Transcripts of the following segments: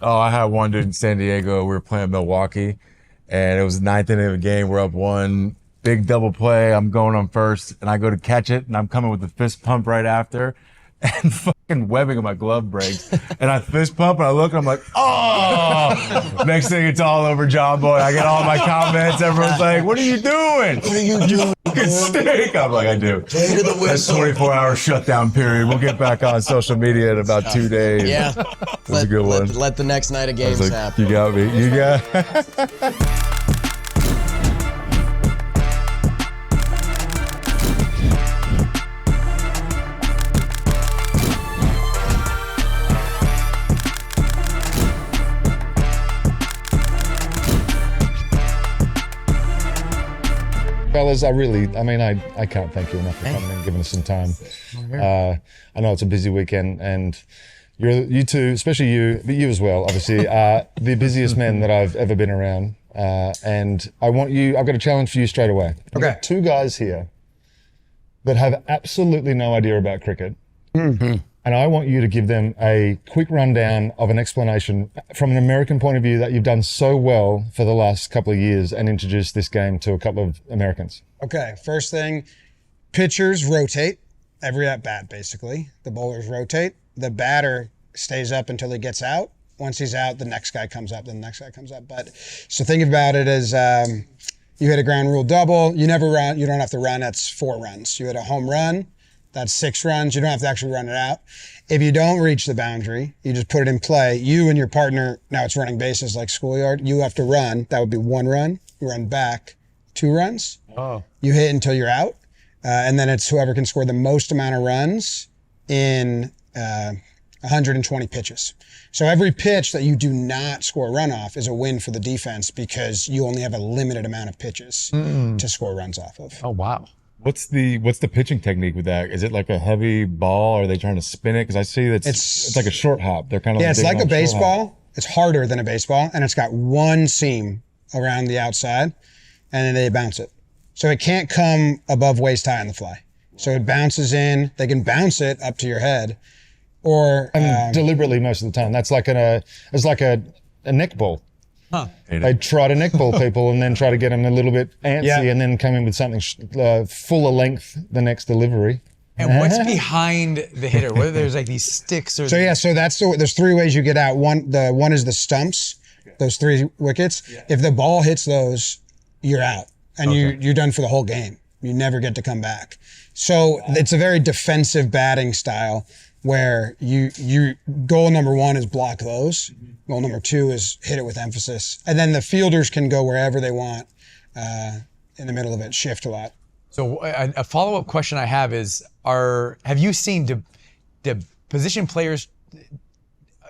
Oh, I had one dude in San Diego. We were playing Milwaukee, and it was the ninth inning of the game. We're up one. Big double play. I'm going on first, and I go to catch it, and I'm coming with a fist pump right after, and fucking webbing of my glove breaks. And I fist pump, and I look, and I'm like, oh! Next thing, it's all over Jomboy. I get all my comments. Everyone's like, what are you doing? What are you doing? Fucking stink. I'm like, I do. That's 24-hour shutdown period. We'll get back on social media in about 2 days. Yeah. That's a good one. Let the next night of games like, happen. You got me. You got Fellas, I can't thank you enough for coming and giving us some time. I know it's a busy weekend, and you two, especially you, but you as well, obviously, are the busiest men that I've ever been around. And I've got a challenge for you straight away. I've got two guys here that have absolutely no idea about cricket. Mm-hmm. And I want you to give them a quick rundown of an explanation from an American point of view that you've done so well for the last couple of years and introduced this game to a couple of Americans. Okay, first thing, pitchers rotate every at bat, basically. The bowlers rotate. The batter stays up until he gets out. Once he's out, the next guy comes up, then the next guy comes up. So think about it as you hit a ground rule double. You never run, you don't have to run, that's 4 runs. You hit a home run, that's 6 runs. You don't have to actually run it out. If you don't reach the boundary, you just put it in play. You and your partner, now it's running bases like schoolyard, you have to run. That would be 1 run. You run back, 2 runs. Oh. You hit until you're out. And then it's whoever can score the most amount of runs in 120 pitches. So every pitch that you do not score a run off is a win for the defense because you only have a limited amount of pitches to score runs off of. Oh, wow. What's the pitching technique with that? Is it like a heavy ball? Or are they trying to spin it? Because I see that it's like a short hop. They're kind of it's like a baseball. It's harder than a baseball, and it's got 1 seam around the outside, and then they bounce it. So it can't come above waist high on the fly. So it bounces in. They can bounce it up to your head, or deliberately most of the time. That's like it's like a neck ball. Huh. They try to neckball people and then try to get them a little bit antsy and then come in with something fuller length the next delivery. And what's behind the hitter? Whether there's like these sticks or... So there's 3 ways you get out. One is the stumps, those 3 wickets. Yeah. If the ball hits those, you're out. And you're done for the whole game. You never get to come back. So it's a very defensive batting style where you goal number 1 is block those. Goal number 2 is hit it with emphasis. And then the fielders can go wherever they want in the middle of it, shift a lot. So a follow-up question I have is, have you seen the position players,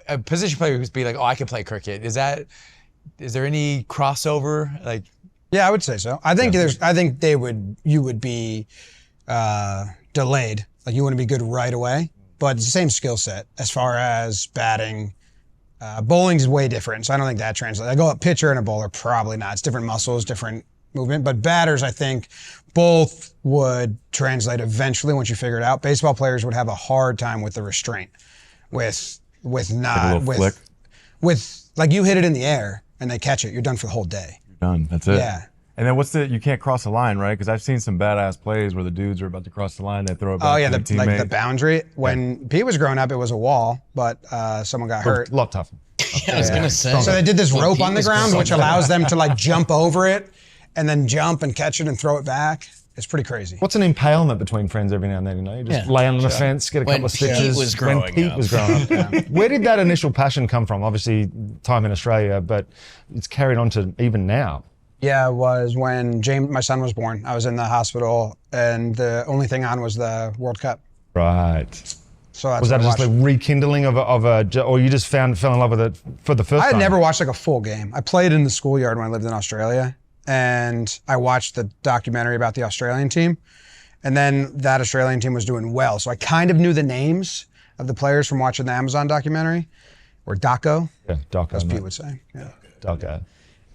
a position player who's be like, oh, I can play cricket. Is there any crossover? Like, yeah, I would say so. I think you would be delayed. Like you wouldn't be good right away, but it's the same skill set as far as batting. Bowling is way different, so I don't think that translates. I go a pitcher and a bowler, probably not. It's different muscles, different movement. But batters, I think, both would translate eventually once you figure it out. Baseball players would have a hard time with the restraint, with like you hit it in the air and they catch it, you're done for the whole day. You're done. That's it. Yeah. And then you can't cross the line, right? Because I've seen some badass plays where the dudes are about to cross the line, they throw it back to their teammate. Like the boundary. When Pete was growing up, it was a wall, but someone got hurt. A lot tougher. Yeah, I was gonna say. So they did this rope on the ground, which allows them to like jump over it and then jump and catch it and throw it back. It's pretty crazy. What's an impalement between friends every now and then? You just lay on the fence, get a couple of stitches. When Pete was growing up. Where did that initial passion come from? Obviously, time in Australia, but it's carried on to even now. Yeah, it was when my son was born. I was in the hospital, and the only thing on was the World Cup. Right. So that's was that just a rekindling of a, or you just fell in love with it for the first time? I had never watched like a full game. I played in the schoolyard when I lived in Australia, and I watched the documentary about the Australian team, and then that Australian team was doing well. So I kind of knew the names of the players from watching the Amazon documentary, or Doco. Yeah, Doco. As Pete would say. Yeah. Doco.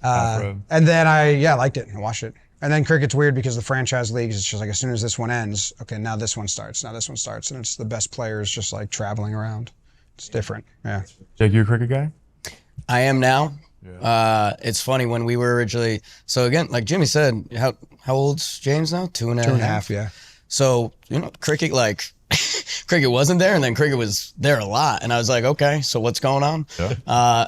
And then I liked it and watched it. And then cricket's weird because the franchise leagues, it's just like as soon as this one ends, okay, now this one starts, now this one starts. And it's the best players just like traveling around. It's different, yeah. Jake, you a cricket guy? I am now. It's funny when we were originally. So again, like Jimmy said, how old's James now? 2.5. Yeah. So cricket cricket wasn't there, and then cricket was there a lot, and I was like, okay, so what's going on? Yeah.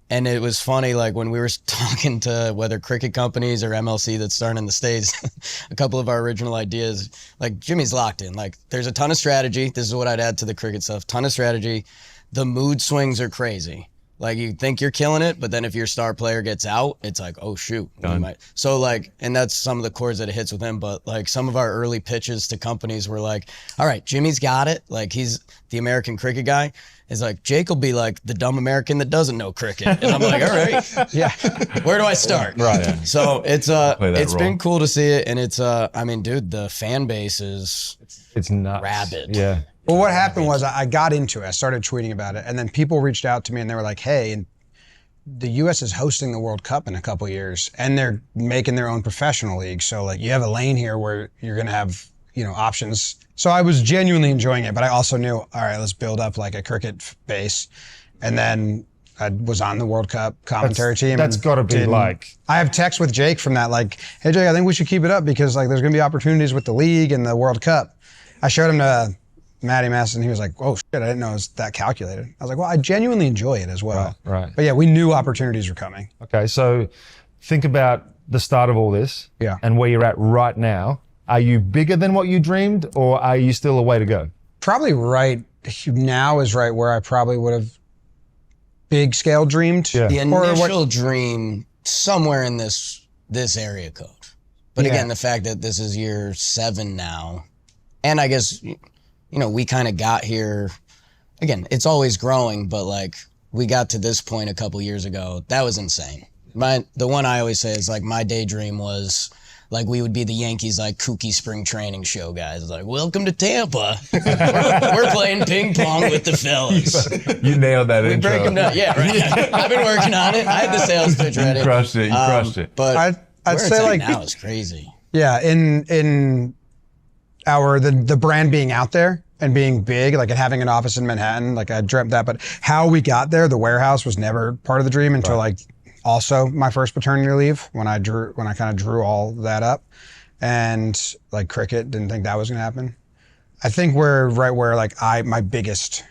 And it was funny, like when we were talking to whether cricket companies or MLC that's starting in the States, a couple of our original ideas, like Jimmy's locked in. Like there's a ton of strategy. This is what I'd add to the cricket stuff. Ton of strategy. The mood swings are crazy. Like you think you're killing it, but then if your star player gets out, it's like, oh shoot. So like, and that's some of the chords that it hits with him. But like some of our early pitches to companies were like, all right, Jimmy's got it. Like he's the American cricket guy. Is like, Jake will be like the dumb American that doesn't know cricket. And I'm like, all right, yeah, where do I start? Right. Yeah. So it's role. been cool to see it. And it's, I mean, dude, the fan base is It's nuts. rabid. Yeah. Well, what happened was I got into it. I started tweeting about it, and then people reached out to me and they were like, "Hey, and the U.S. is hosting the World Cup in a couple years, and they're making their own professional league. So like, you have a lane here where you're gonna have options." So I was genuinely enjoying it, but I also knew, all right, let's build up like a cricket base, and then I was on the World Cup commentary team. That's got to be like. I have texts with Jake from that, like, "Hey Jake, I think we should keep it up because like there's gonna be opportunities with the league and the World Cup." I showed him to Matty Mass, and he was like, "Oh shit, I didn't know it was that calculated." I was like, "Well, I genuinely enjoy it as well." Right. But yeah, we knew opportunities were coming. Okay, so think about the start of all this Yeah. and where you're at right now. Are you bigger than what you dreamed, or are you still a way to go? Probably right now is right where I probably would have big scale dreamed. Yeah. The Or what- initial dream somewhere in this area code. But Yeah. again, the fact that this is year 7 now, and I guess, we kind of got here, again, it's always growing, but like we got to this point a couple years ago. That was insane. The one I always say is like my daydream was like we would be the Yankees like kooky spring training show guys. Like, welcome to Tampa. we're playing ping pong with the fellas. You nailed that intro. Break them down. Yeah, right. I've been working on it. I had the sales pitch ready. You crushed it. You crushed it. But I'd where say it's at like now is crazy. yeah, in our the brand being out there and being big, like and having an office in Manhattan, like I dreamt that. But how we got there, the warehouse was never part of the dream until like also my first paternity leave when I kind of drew all that up, and like cricket, didn't think that was gonna happen. I think we're right where like my biggest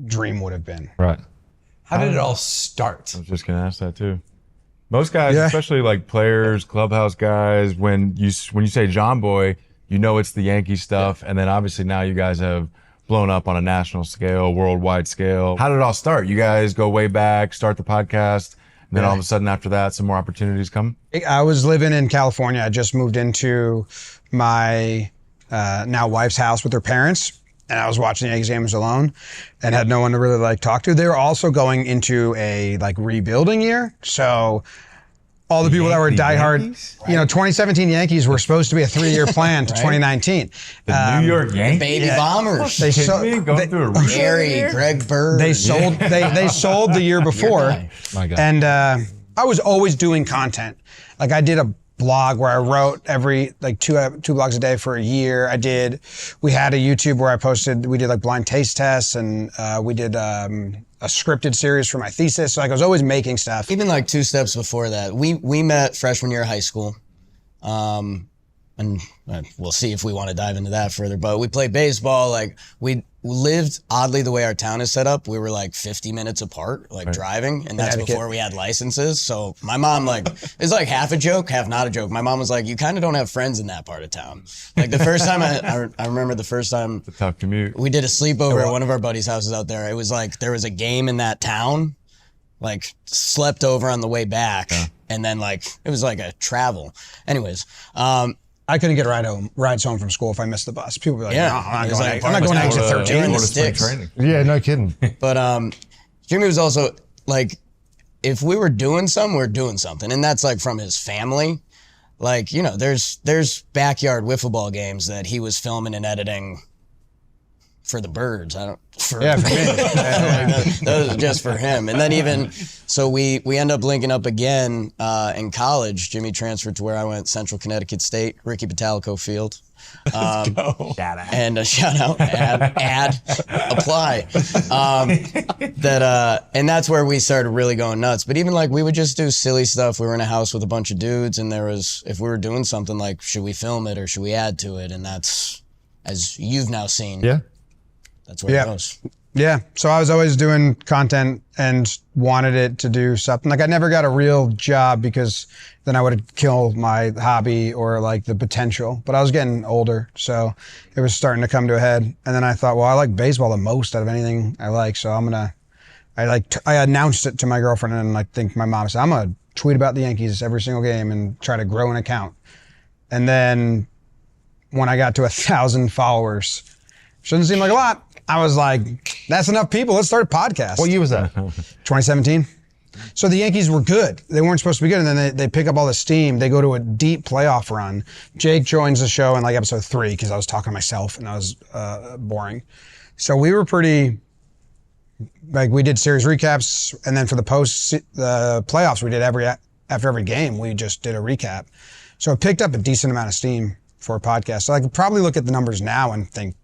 dream would have been. Right. How did it all start? I was just gonna ask that too. Most guys, Yeah. especially like players, clubhouse guys, when you say Jomboy, you know it's the Yankee stuff, and then obviously now you guys have blown up on a national scale, worldwide scale. How did it all start? You guys go way back, start the podcast, and then all of a sudden after that, some more opportunities come. I was living in California. I just moved into my now wife's house with her parents, and I was watching the Yankees games alone and had no one to really like talk to. They were also going into a like rebuilding year. So all the people that were The diehard, Yankees? 2017 Yankees were supposed to be a 3-year plan to 2019. The New York Yankees. Baby bombers. They Kidding so- me? Going through a rebuild Gary, year? Greg Bird. They sold they sold the year before, guy. My God. and I was always doing content. Like I did a blog where I wrote every like two blogs a day for a year. We had a YouTube where we did like blind taste tests, and we did a scripted series for my thesis. So like I was always making stuff. Even like 2 steps before that, we met freshman year of high school. And we'll see if we want to dive into that further, but we played baseball. Like we lived oddly the way our town is set up. We were like 50 minutes apart, like driving, and that's before we had licenses. So my mom it's like half a joke, half not a joke. My mom was like, you kind of don't have friends in that part of town. Like the first time I remember the first time It's a tough commute. we did a sleepover at one of our buddies' houses out there. It was like there was a game in that town, like slept over on the way back, and then like it was like a travel. Anyways, I couldn't get rides home from school if I missed the bus. People would be like, Yeah. no, It I'm was not like going to exit apartments. 13. During the Florida spring sticks. training. Yeah, no kidding. but Jimmy was also like, if we were doing something, we're doing something, and that's like from his family. Like there's backyard wiffle ball games that he was filming and editing for the birds. I don't. For, Yeah, for me. that was just for him. And then even so, we end up linking up again in college. Jimmy transferred to where I went, Central Connecticut State, Ricky Batalico Field. Shout out. And a shout out, apply. And that's where we started really going nuts. But even like we would just do silly stuff. We were in a house with a bunch of dudes, and there was, if we were doing something like, should we film it or should we add to it? And that's, as you've now seen, that's where it goes. Yeah. So I was always doing content and wanted it to do something. Like I never got a real job because then I would kill my hobby or like the potential. But I was getting older, so it was starting to come to a head. And then I thought, well, I like baseball the most out of anything I like, so I announced it to my girlfriend, and I think my mom said, I'm gonna tweet about the Yankees every single game and try to grow an account. And then when I got to 1,000 followers, shouldn't seem like a lot, I was like, that's enough people, let's start a podcast. What year was that? 2017. So the Yankees were good. They weren't supposed to be good, and then they pick up all the steam. They go to a deep playoff run. Jake joins the show in like episode 3 because I was talking to myself and I was boring. So we were pretty, like we did series recaps, and then for the playoffs, we did after every game, we just did a recap. So it picked up a decent amount of steam for a podcast. So I could probably look at the numbers now and think,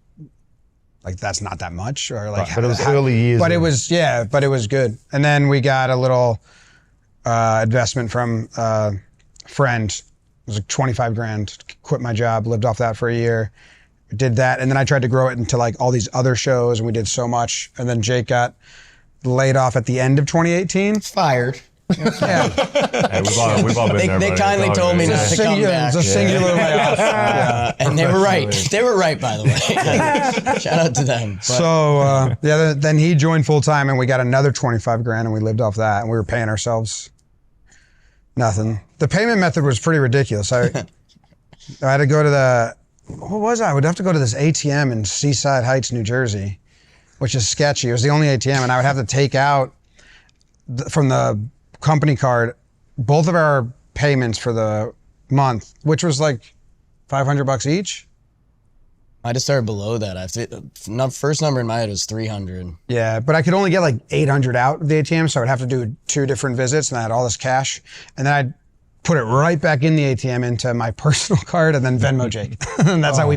like that's not that much, or like. Right, but it was early years. But it was good. And then we got a little investment from a friend. It was like 25 grand. Quit my job, lived off that for a year. Did that, and then I tried to grow it into like all these other shows, and we did so much. And then Jake got laid off at the end of 2018. Fired. Yeah. Hey, we've all been there. They buddy. kindly It's all told me good. not to come back. It's a singular layoff. And they were right. They were right, by the way. Shout out to them. But So then he joined full time, and we got another 25 grand, and we lived off that, and we were paying ourselves nothing. The payment method was pretty ridiculous. I had to go to I would have to go to this ATM in Seaside Heights, New Jersey, which is sketchy. It was the only ATM, and I would have to take out from the company card both of our payments for the month, which was like $500 each. I just started below that. First number in my head was 300. Yeah, but I could only get like 800 out of the ATM, so I'd have to do 2 different visits, and I had all this cash, and then I'd put it right back in the ATM into my personal card, and then Venmo Jake. And that's how I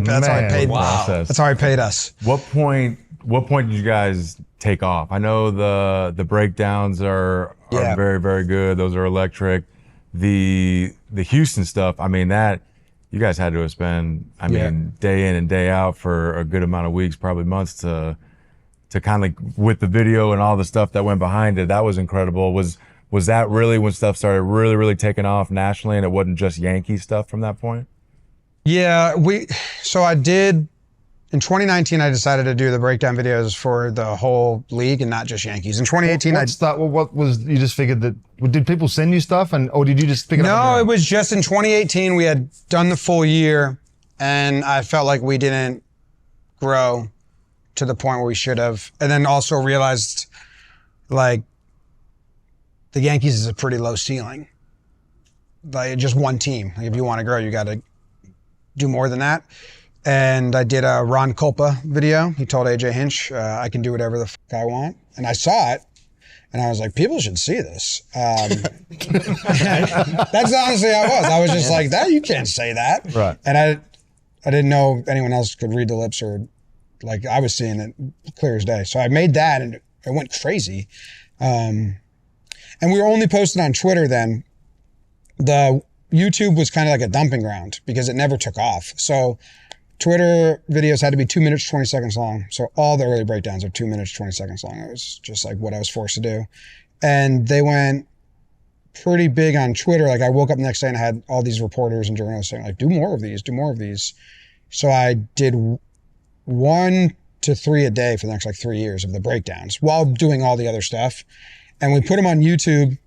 paid. Wow. That's how I paid us. What point did you guys take off? I know the breakdowns are very, very good. Those are electric. The Houston stuff, I mean, that you guys had to spend, day in and day out for a good amount of weeks, probably months to kind of, with the video and all the stuff that went behind it. That was incredible. Was that really when stuff started really, really taking off nationally, and it wasn't just Yankee stuff from that point? Yeah, so I did, in 2019, I decided to do the breakdown videos for the whole league and not just Yankees. In 2018, what was, you just figured that, did people send you stuff, or did you just pick it up? No, it was just in 2018, we had done the full year, and I felt like we didn't grow to the point where we should have. And then also realized, like, the Yankees is a pretty low ceiling. Like, just one team. Like, if you want to grow, you got to do more than that. And I did a Ron Culpa video. He told AJ Hinch, I can do whatever the fuck I want. And I saw it, and I was like, people should see this. That's honestly how I was. I was just like, you can't say that. Right. And I didn't know anyone else could read the lips, or like I was seeing it clear as day. So I made that, and it went crazy. And we were only posting on Twitter then. The YouTube was kind of like a dumping ground because it never took off. So Twitter videos had to be 2 minutes, 20 seconds long. So all the early breakdowns are 2 minutes, 20 seconds long. It was just like what I was forced to do. And they went pretty big on Twitter. Like I woke up the next day and I had all these reporters and journalists saying like, do more of these, do more of these. So I did 1 to 3 a day for the next like 3 years of the breakdowns while doing all the other stuff. And we put them on YouTube,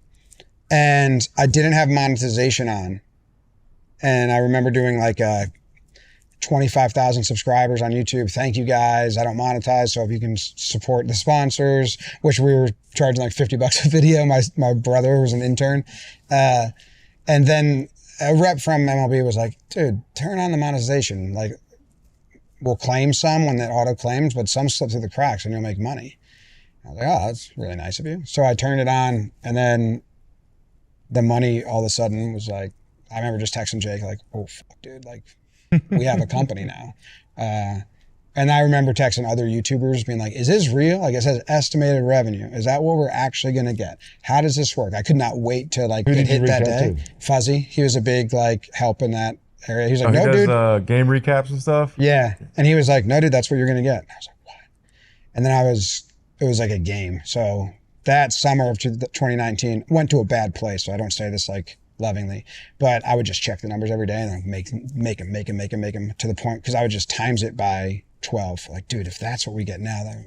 and I didn't have monetization on. And I remember doing like 25,000 subscribers on YouTube. Thank you guys. I don't monetize, so if you can support the sponsors, which we were charging like $50 a video. My brother was an intern. And then a rep from MLB was like, dude, turn on the monetization. Like, we'll claim some when that auto claims, but some slip through the cracks and you'll make money. I was like, oh, that's really nice of you. So I turned it on, and then the money all of a sudden was like, I remember just texting Jake like, oh, fuck, dude, like, we have a company now. And I remember texting other YouTubers being like, is this real? Like, it says estimated revenue. Is that what we're actually going to get? How does this work? I could not wait to like get hit that day. Fuzzy, he was a big like help in that area. He was like, no, he dude. does game recaps and stuff? Yeah. And he was like, no, dude, that's what you're going to get. And I was like, what? And then it was like a game. So that summer of 2019 went to a bad place. So I don't say this like lovingly, but I would just check the numbers every day and like make them to the point, because I would just times it by 12. Like, dude, if that's what we get now, the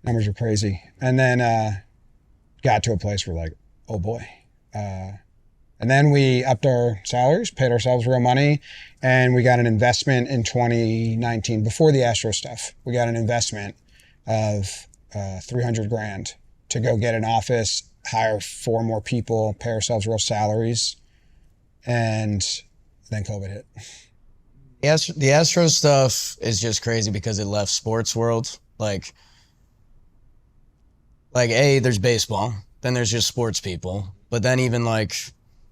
numbers are crazy. And then got to a place where like, oh boy. And then we upped our salaries, paid ourselves real money, and we got an investment in 2019 before the Astros stuff. We got an investment of $300,000 to go get an office, hire 4 more people, pay ourselves real salaries, and then COVID hit. The Astros stuff is just crazy because it left sports world. Like there's baseball, then there's just sports people. But then even like,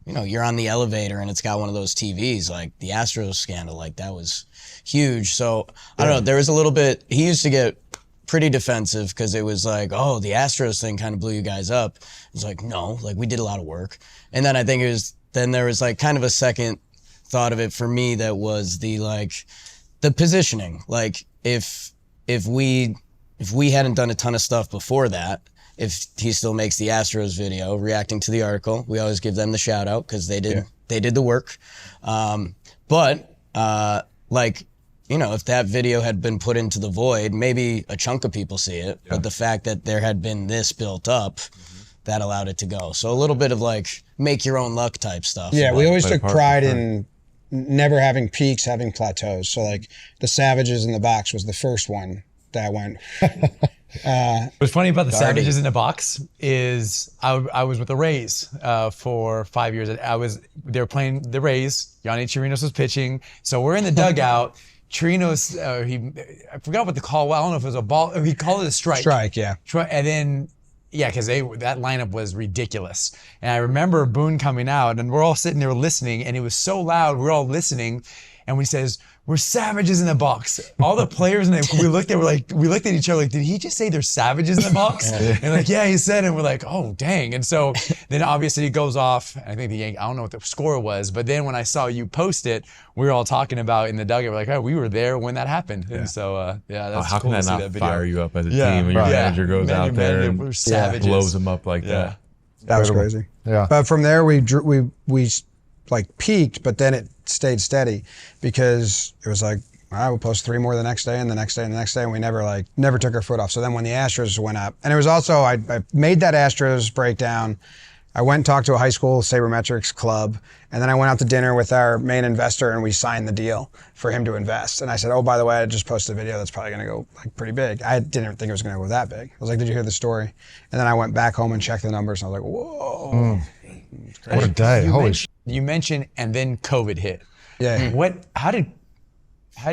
you know, you're on the elevator and it's got one of those TVs, like the Astros scandal, like that was huge. So I don't know, there was a little bit, he used to get pretty defensive because it was like, oh, the Astros thing kind of blew you guys up. It was like, no, like we did a lot of work. And then I think then there was like kind of a second thought of it for me that was the positioning. Like if we hadn't done a ton of stuff before that, if he still makes the Astros video reacting to the article, we always give them the shout out because they did the work. Like, you know, if that video had been put into the void, maybe a chunk of people see it, but the fact that there had been this built up, that allowed it to go. So a little bit of like make your own luck type stuff. Yeah, we always took pride in never having peaks, having plateaus. So like the Savages in the Box was the first one that went. What's funny about the Savages in the Box is I was with the Rays for 5 years. They were playing the Rays. Yonny Chirinos was pitching. So we're in the dugout. Chirinos, I forgot what the call was. I don't know if it was a ball. He called it a strike. Strike, yeah. And then, yeah, because that lineup was ridiculous. And I remember Boone coming out, and we're all sitting there listening, and it was so loud. We're all listening, and he says, "We're Savages in the Box." All the players, and we looked at each other like, did he just say there's Savages in the box? And like, yeah, he said, and we're like, oh, dang. And so then obviously he goes off. I think I don't know what the score was, but then when I saw you post it, we were all talking about in the dugout. We're like, oh, we were there when that happened. And so, that's how cool can to that see not that video. fire you up as a team when your manager goes out there and blows them up like that? That was crazy. Yeah. But from there, we like peaked, but then it stayed steady because it was like, all right, we'll post 3 more the next day and the next day and the next day, and we never took our foot off. So then when the Astros went up, and it was also, I made that Astros breakdown. I went and talked to a high school sabermetrics club, and then I went out to dinner with our main investor, and we signed the deal for him to invest. And I said, oh, by the way, I just posted a video that's probably going to go like pretty big. I didn't think it was going to go that big. I was like, did you hear the story? And then I went back home and checked the numbers, and I was like, whoa. What a day. Holy shit. You mentioned, and then COVID hit. Yeah. How did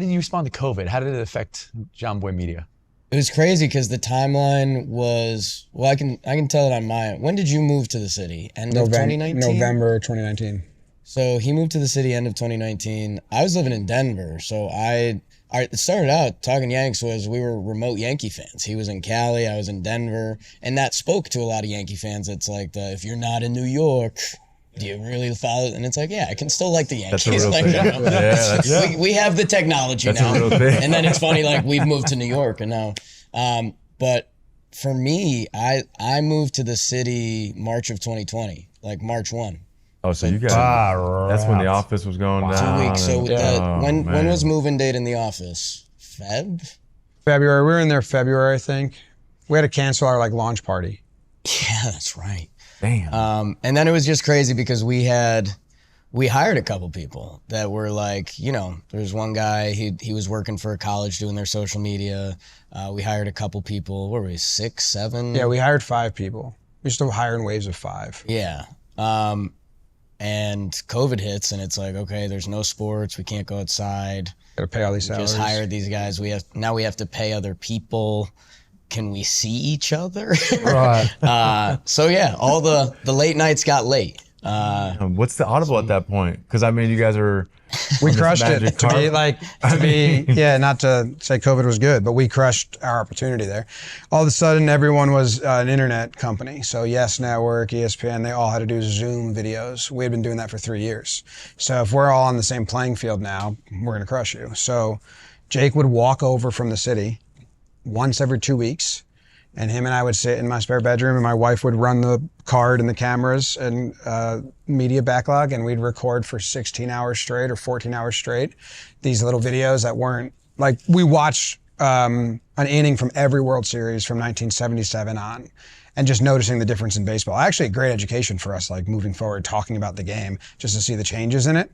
you respond to COVID? How did it affect Jomboy Media? It was crazy because the timeline was, well, I can tell it on mine. When did you move to the city? End of 2019? November 2019. So he moved to the city end of 2019. I was living in Denver, so I started out talking Yanks was we were remote Yankee fans. He was in Cali, I was in Denver, and that spoke to a lot of Yankee fans. It's like if you're not in New York, do you really follow? And it's like, yeah, I can still like the Yankees. That's a real like, thing. You know, we have the technology That's now. a real thing. And then it's funny, like we've moved to New York and now. But for me, I moved to the city March of 2020, like March 1. Oh, so you got that's when the office was going down. 2 weeks. So when was moving date in the office? February. We were in there February, I think. We had to cancel our launch party. Yeah, that's right. Damn. And then it was just crazy because we hired a couple people that were like, you know, there was one guy, he was working for a college doing their social media. We hired a couple people. What were we, 6, 7? Yeah, we hired 5 people. We still hiring waves of 5. Yeah. and COVID hits, and it's like, okay, there's no sports, we can't go outside. Gotta pay all these salaries. Just hired these guys. We have to pay other people. Can we see each other? Right. So yeah, all the late nights got late. What's the audible at that point? Because I mean, you guys are. We crushed magic it to carpet. be yeah, not to say COVID was good, but we crushed our opportunity there. All of a sudden, everyone was an internet company. So Yes Network, ESPN, they all had to do Zoom videos. We had been doing that for 3 years. So if we're all on the same playing field now, we're going to crush you. So Jake would walk over from the city once every 2 weeks, and him and I would sit in my spare bedroom, and my wife would run the card and the cameras and media backlog, and we'd record for 16 hours straight or 14 hours straight these little videos that weren't, like, we watched an inning from every World Series from 1977 on, and just noticing the difference in baseball. Actually, a great education for us, like, moving forward, talking about the game, just to see the changes in it.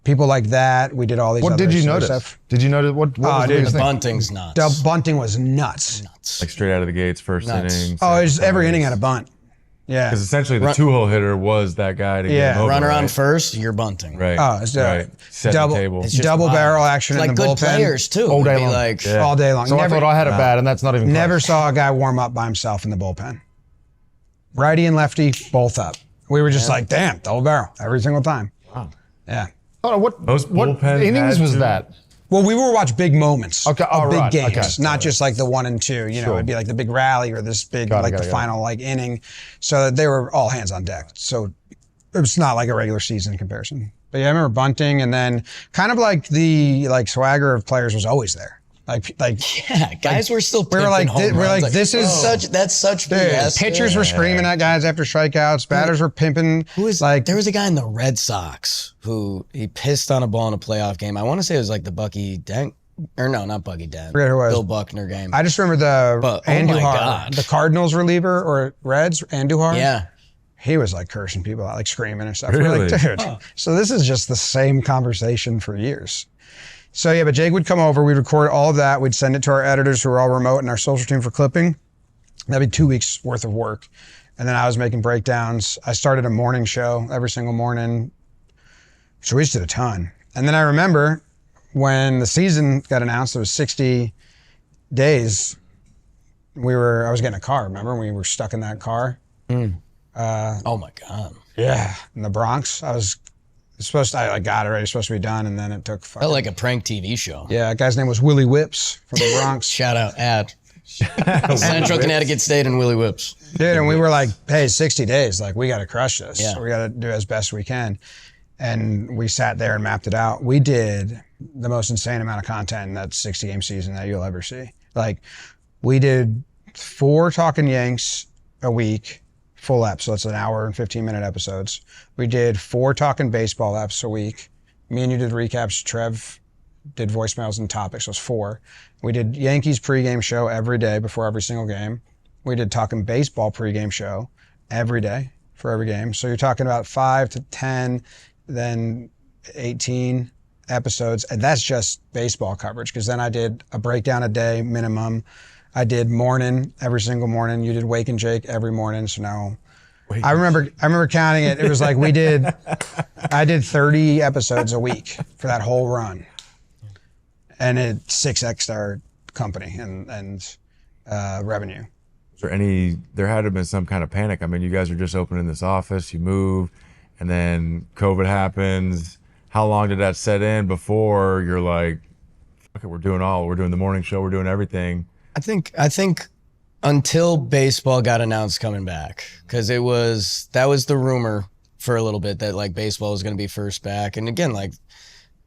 People like that. We did all these. What other did you sort of notice? Stuff. Did you notice what was the dude, biggest thing? Bunting's nuts. Bunting was nuts. Like straight out of the gates, first Nuts. inning. Oh, it was every inning had a bunt. Yeah. Because essentially the two-hole hitter was that guy to get him over, Runner on right? first, you're bunting. Right. Oh, it's right. Set double, the table. It's just double wild. barrel action Like in the good bullpen. players too. All day It'd be long. like, Yeah. All day long. So I thought I had it bad, and that's not even Never close. saw a guy warm up by himself in the bullpen. Righty and lefty, both up. We were just like, damn, double barrel every single time. Wow. Yeah. Hold on, what Most bullpens innings had was to- that? Well, we were watch big moments. Okay, of oh, big right, games, okay. not just like the 1 and 2. You know, Sure. it'd be like the big rally or this big, Got it, like got the it. final like inning. So they were all hands on deck. So it was not like a regular season comparison. But yeah, I remember bunting, and then kind of like the swagger of players was always there. Like yeah, guys were still. we were like, pimping home we're runs. like, this is that's such dude, BS. pitchers were screaming at guys after strikeouts. Batters were pimping. There was a guy in the Red Sox who he pissed on a ball in a playoff game. I want to say it was like the Bucky Dent, or no, not Bucky Dent. Forget who it was. Bill Buckner game. I just remember But, oh my Andujar, God. the Cardinals reliever or Reds, Andujar. yeah. He was like cursing people out, like screaming and stuff. We're Really? like, dude, so this is just the same conversation for years. So yeah, but Jake would come over, we'd record all of that, we'd send it to our editors who were all remote and our social team for clipping. That'd be 2 weeks worth of work. And then I was making breakdowns. I started a morning show every single morning. So we just did a ton. And then I remember when the season got announced, it was 60 days. I was getting a car, remember? We were stuck in that car. Oh my God. Yeah, in the Bronx. I got it ready, supposed to be done, and then it took Felt like a prank TV show. yeah, that guy's name was Willie Whips from the Bronx. Shout out ad. Central Connecticut State and Willie Whips. Dude, and we were like, hey, 60 days, like we got to crush this. Yeah. We got to do as best we can. And we sat there and mapped it out. We did the most insane amount of content in that 60-game season that you'll ever see. Like, we did 4 Talking Yanks a week, full eps, so it's an hour and 15-minute episodes. We did 4 Talking Baseball eps a week. Me and you did recaps. Trev did voicemails and topics, so it's 4. We did Yankees pregame show every day before every single game. We did Talking Baseball pregame show every day for every game. So you're talking about 5 to 10, then 18 episodes, and that's just baseball coverage, because then I did a breakdown a day minimum. I did morning every single morning. You did Wake and Jake every morning. So now I remember counting it. It was like I did 30 episodes a week for that whole run, and it 6x'd our company and revenue. There had to have been some kind of panic. I mean, you guys are just opening this office, you move, and then COVID happens. How long did that set in before you're like, okay, we're doing the morning show, we're doing everything? I think until baseball got announced coming back, because that was the rumor for a little bit that like baseball was going to be first back, and again like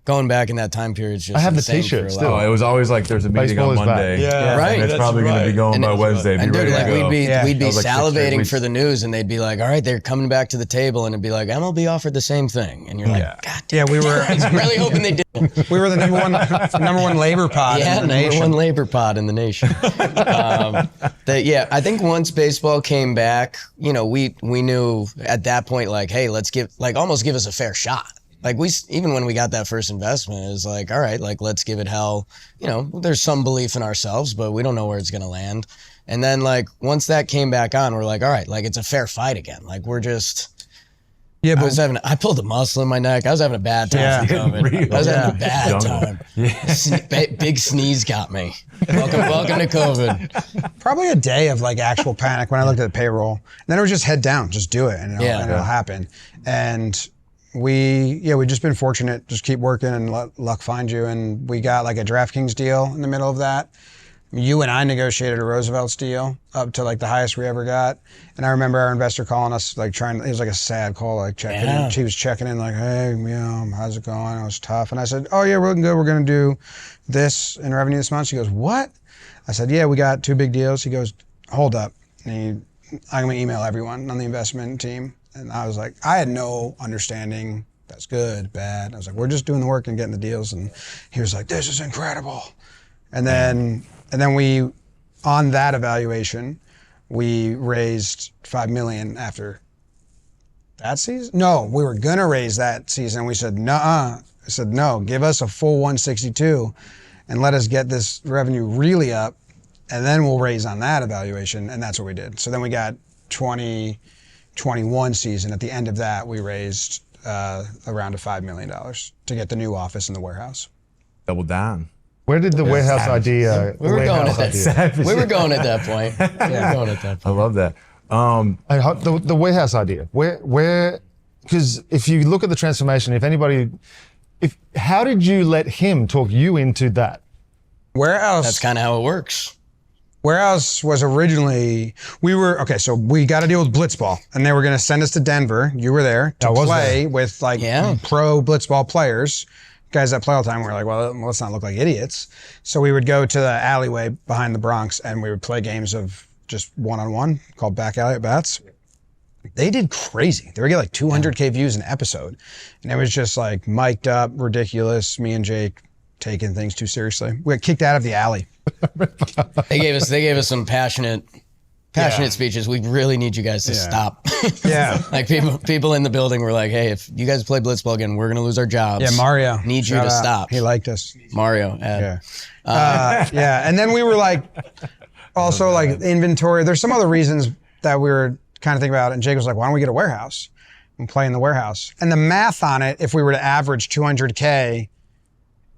going back in that time period is just I have the insane t-shirt for a still. lot. Oh, it was always like there's a meeting Baseball on is back. Monday. Yeah. Right. And it's That's probably going to be right. going And by it- Wednesday. Be And dude, ready like to go. we'd be That was like 6 salivating weeks. for the news, and they'd be like, "All right, they're coming back to the table," and it'd be like, "MLB offered the same thing," and you're like, "God damn, Yeah, we were I'm really hoping they did." we were the number one labor pod Yeah, in the number nation. one labor pod in the nation. I think once baseball came back, you know, we knew at that point, like, hey, let's almost give us a fair shot. Like even when we got that first investment, it was like, all right, like let's give it hell. You know, there's some belief in ourselves, but we don't know where it's gonna land. And then like once that came back on, we're like, all right, like it's a fair fight again. Like we're just Yeah, but I pulled a muscle in my neck. I was having a bad time with COVID. I was having a bad time. Big sneeze got me. Welcome to COVID. probably a day of like actual panic when I looked at the payroll. And then it was just head down, just do it, and it'll happen. And we've just been fortunate. Just keep working and let luck find you. And we got like a DraftKings deal in the middle of that. You and I negotiated a Roosevelt's deal up to like the highest we ever got. And I remember our investor calling us, like it was like a sad call, like checking in. She was checking in like, hey, how's it going? It was tough. And I said, oh yeah, we're looking good. We're going to do this in revenue this month. She goes, what? I said, yeah, we got 2 big deals. He goes, hold up. And I'm going to email everyone on the investment team. And I was like, I had no understanding. That's good, bad. I was like, we're just doing the work and getting the deals. And he was like, this is incredible. And then we, on that evaluation, we raised $5 million after that season. No, we were gonna raise that season. We said, nuh-uh. I said, no, give us a full 162 and let us get this revenue really up, and then we'll raise on that evaluation, and that's what we did. So then we got 2021 season. At the end of that, we raised around $5 million to get the new office in the warehouse. Double down. Where did the warehouse idea? We were going at that point. We were going at that point. I love that. The warehouse idea. Where? Because if you look at the transformation, how did you let him talk you into that? Warehouse. That's kind of how it works. Warehouse was originally, so we got a deal with Blitzball, and they were going to send us to Denver. You were there to play with like pro Blitzball players. Guys that play all the time, we were like, well, let's not look like idiots. So we would go to the alleyway behind the Bronx, and we would play games of just one-on-one called back alley at bats. They did crazy. They would get like 200K views an episode. And it was just like mic'd up, ridiculous, me and Jake taking things too seriously. We got kicked out of the alley. They gave us some passionate speeches. We really need you guys to stop. Like people in the building were like, hey, if you guys play Blitzball again, we're gonna lose our jobs. Yeah, Mario. Need you to stop. He liked us. Mario. And then we were like, also like inventory. There's some other reasons that we were kind of thinking about, and Jake was like, why don't we get a warehouse and play in the warehouse? And the math on it, if we were to average 200K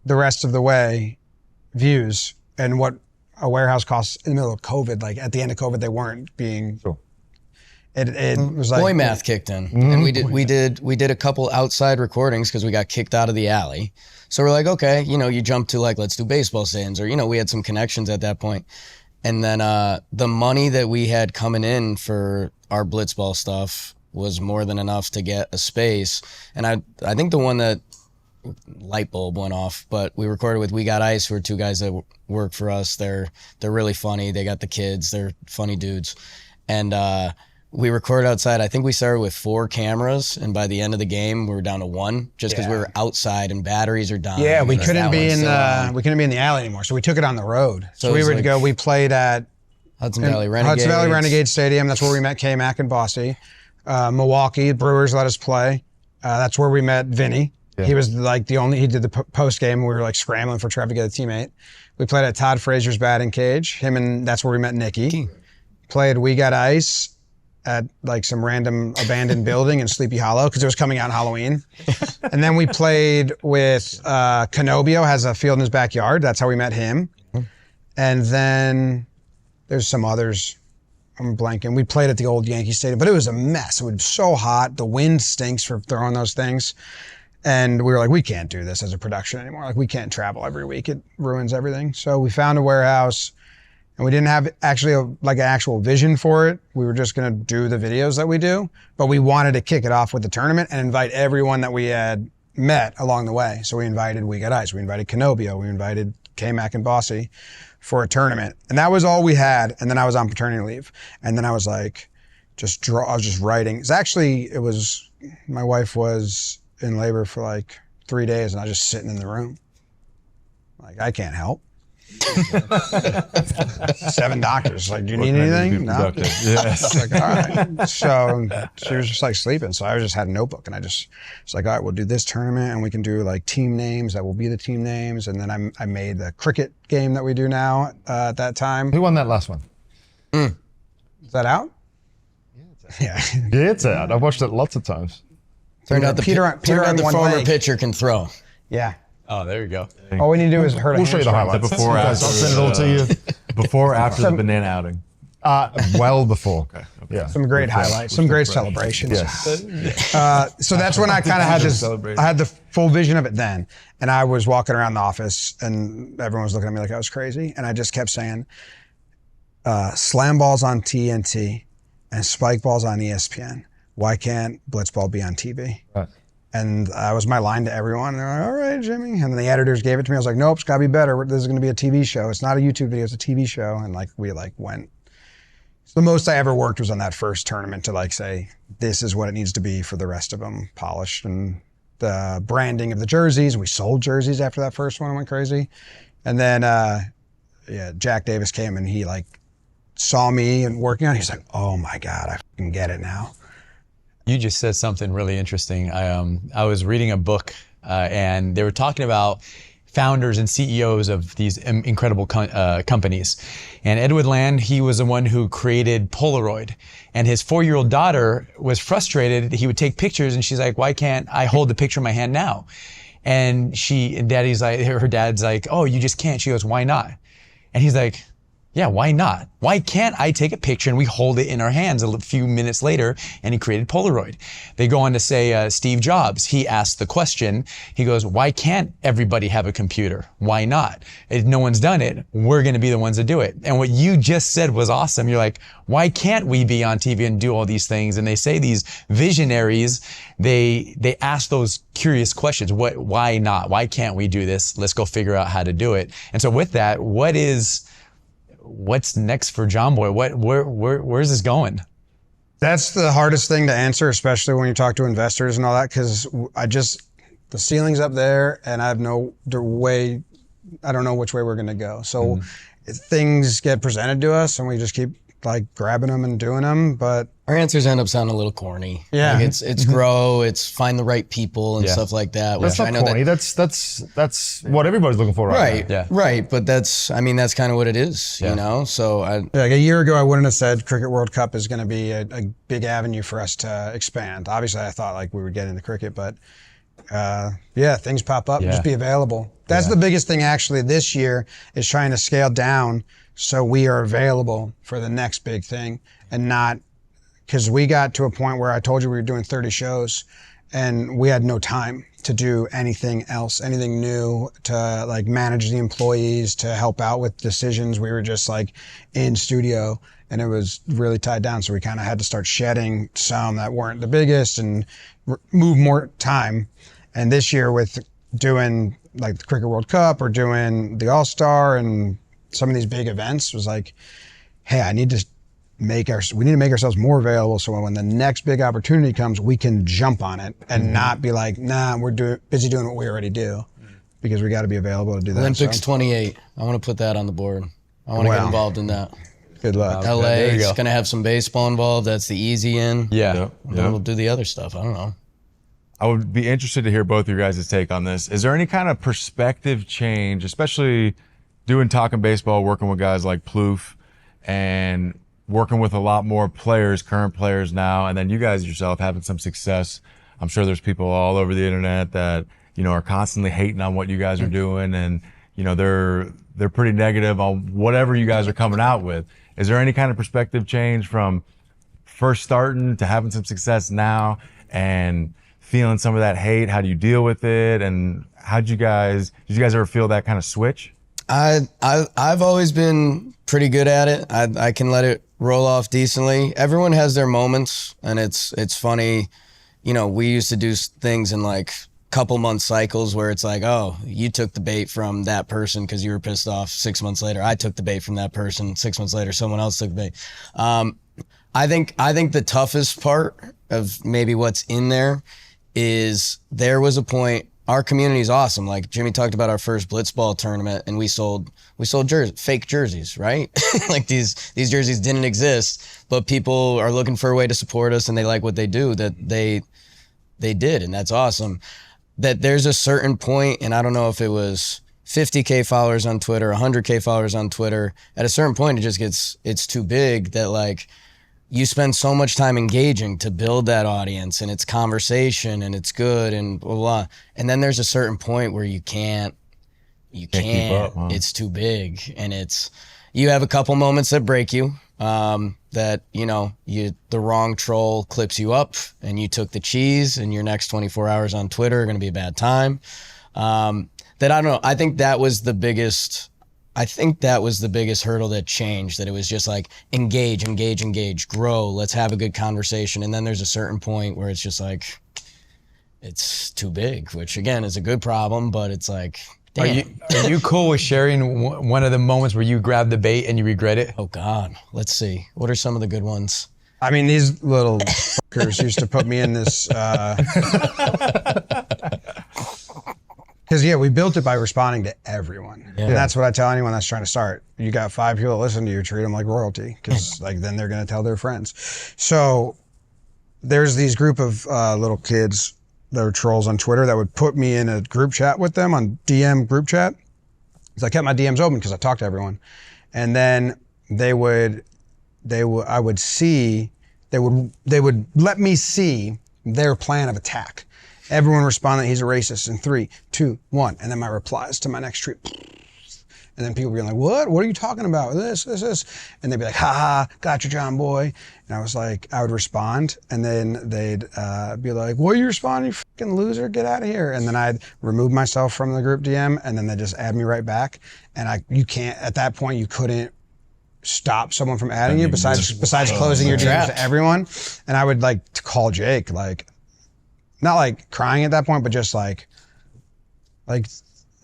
the rest of the way views, and what a warehouse costs in the middle of COVID, like at the end of COVID, they weren't being. Sure. It was like boy math kicked in, and we did a couple outside recordings because we got kicked out of the alley. So we're like, okay, you jump to like, let's do baseball stands, or we had some connections at that point, and then the money that we had coming in for our Blitzball stuff was more than enough to get a space, and I think the one that light bulb went off, but we recorded with We Got Ice, who are 2 guys that work for us. They're really funny. They got the kids. They're funny dudes. And we recorded outside. I think we started with 4 cameras, and by the end of the game, we were down to 1 just because we were outside and batteries are dying. Yeah, we couldn't be in the alley anymore, so we took it on the road. So we were to go. We played at Hudson Valley Renegade Stadium. That's where we met K-Mac and Bossy. Milwaukee Brewers let us play. That's where we met Vinny. Yeah. He was like he did the post game. We were like scrambling for Trev to get a teammate. We played at Todd Frazier's batting cage. That's where we met Nikki. Played We Got Ice at like some random abandoned building in Sleepy Hollow because it was coming out on Halloween. And then we played with Canobio, has a field in his backyard. That's how we met him. And then there's some others. I'm blanking. We played at the old Yankee Stadium, but it was a mess. It was so hot. The wind stinks for throwing those things. And we were like, we can't do this as a production anymore. Like, we can't travel every week. It ruins everything. So we found a warehouse, and we didn't have actually an actual vision for it. We were just going to do the videos that we do, but we wanted to kick it off with the tournament and invite everyone that we had met along the way. So we invited We Got Ice. We invited Canobio. We invited K-Mac and Bossy for a tournament. And that was all we had. And then I was on paternity leave. And then I was like, I was just writing. My wife was in labor for like 3 days, and I was just sitting in the room. Like, I can't help. 7 doctors. Like, do you need anything? No. Yes. Like, all right. So she was just like sleeping. So I just had a notebook, and I was like, all right, we'll do this tournament, and we can do like team names that will be the team names. And then I made the cricket game that we do now at that time. Who won that last one? Is that out? Yeah, it's out. I've watched it lots of times. Turned out the one former leg. pitcher can throw. Yeah. Oh, there you go. All we need to do is hurt a We'll show you the hamstring. highlights. Before, I'll after, send it all to you. Before, after the banana outing. Well before. Yeah. Some great highlights, some great celebrations. Yes. So that's when I kind of had this. Celebrate. I had the full vision of it then, and I was walking around the office, and everyone was looking at me like I was crazy, and I just kept saying, "Slam balls on TNT, and spike balls on ESPN. Why can't blitzball be on TV?" Right. And that was my line to everyone. They're like, "All right, Jimmy." And then the editors gave it to me. I was like, "Nope, it's got to be better. This is going to be a TV show. It's not a YouTube video. It's a TV show." And we went. So the most I ever worked was on that first tournament to say, this is what it needs to be for the rest of them, polished, and the branding of the jerseys. We sold jerseys after that first one. I went crazy. And then, Jack Davis came and he saw me and working on it. He's like, "Oh my God, I fucking get it now." You just said something really interesting. I was reading a book and they were talking about founders and CEOs of these incredible companies. And Edward Land, he was the one who created Polaroid. And his 4-year-old daughter was frustrated. He would take pictures and she's like, "Why can't I hold the picture in my hand now?" And her dad's like, "Oh, you just can't." She goes, "Why not?" And he's like, "Yeah, why not? Why can't I take a picture and we hold it in our hands?" A few minutes later, and he created Polaroid. They go on to say Steve Jobs, he asked the question, he goes, "Why can't everybody have a computer? Why not? If no one's done it, we're gonna be the ones to do it." And what you just said was awesome. You're like, why can't we be on TV and do all these things? And they say these visionaries, they ask those curious questions. Why not? Why can't we do this? Let's go figure out how to do it. And so with that, what's next for Jomboy? Where's this going? That's the hardest thing to answer, especially when you talk to investors and all that, because the ceiling's up there and I have I don't know which way we're going to go. So things get presented to us and we just keep grabbing them and doing them, but Our answers end up sounding a little corny. Yeah. It's grow, it's find the right people and stuff like that. That's Which I not know corny. That's what everybody's looking for right now. right, right. But that's kind of what it is, you know? So a year ago, I wouldn't have said Cricket World Cup is going to be a big avenue for us to expand. Obviously, I thought we would get into cricket, but things pop up, just be available. That's the biggest thing actually this year is trying to scale down so we are available for the next big thing and not, because we got to a point where I told you we were doing 30 shows and we had no time to do anything else, anything new, to manage the employees, to help out with decisions. We were just in studio and it was really tied down. So we kind of had to start shedding some that weren't the biggest and move more time. And this year with doing the Cricket World Cup or doing the All-Star and some of these big events was hey, we need to make ourselves more available so when the next big opportunity comes, we can jump on it and not be nah, we're busy doing what we already do, because we got to be available to do that. Olympics 28. I want to put that on the board. I want to get involved in that. Good luck. LA there you is go. going to have some baseball involved. That's the easy in. Yeah. And then we'll do the other stuff. I don't know. I would be interested to hear both of your guys' take on this. Is there any kind of perspective change, especially talking baseball, working with guys like Plouffe and working with a lot more players, current players now, and then you guys yourself having some success? I'm sure there's people all over the internet that, are constantly hating on what you guys are doing, and, they're pretty negative on whatever you guys are coming out with. Is there any kind of perspective change from first starting to having some success now and feeling some of that hate? How do you deal with it? And did you guys ever feel that kind of switch? I've always been pretty good at it. I can let it roll off decently. Everyone has their moments, and it's funny. We used to do things in couple month cycles where it's oh, you took the bait from that person because you were pissed off. 6 months later, I took the bait from that person. 6 months later, someone else took the bait. I think the toughest part of maybe what's in there is there was a point. Our community is awesome. Jimmy talked about our first blitzball tournament, and we sold fake jerseys, right? These jerseys didn't exist, but people are looking for a way to support us, and they like what they do. That they did, and that's awesome. That there's a certain point, and I don't know if it was 50K followers on Twitter, 100K followers on Twitter. At a certain point, it's too big that you spend so much time engaging to build that audience, and it's conversation and it's good and blah, blah. And then there's a certain point where you can't keep up, huh? It's too big, and you have a couple moments that break you, that, the wrong troll clips you up and you took the cheese, and your next 24 hours on Twitter are going to be a bad time. That I don't know. I think that was the biggest hurdle that changed, that it was just like engage, grow, let's have a good conversation. And then there's a certain point where it's just like, it's too big, which again is a good problem, but it's like, damn. Are you cool with sharing one of the moments where you grabbed the bait and you regret it? Oh God, let's see. What are some of the good ones? I mean, these little fuckers used to put me in this. Because, we built it by responding to everyone. Yeah. And that's what I tell anyone that's trying to start. You got 5 people that listen to you, treat them like royalty, because then they're going to tell their friends. So there's these group of little kids that were trolls on Twitter that would put me in a group chat with them, on DM group chat. Because I kept my DMs open because I talked to everyone. And then they would let me see their plan of attack. Everyone responded, he's a racist, in 3, 2, 1. And then my replies to my next tweet. And then people would be like, what? What are you talking about? This. And they'd be like, ha, got you, Jomboy. And I was like, I would respond. And then they'd be like, what are you responding, you fucking loser? Get out of here. And then I'd remove myself from the group DM, and then they just add me right back. And you can't, at that point, you couldn't stop someone from adding you besides closing your DMs to everyone. And I would like call Jake, like, not like crying at that point, but just like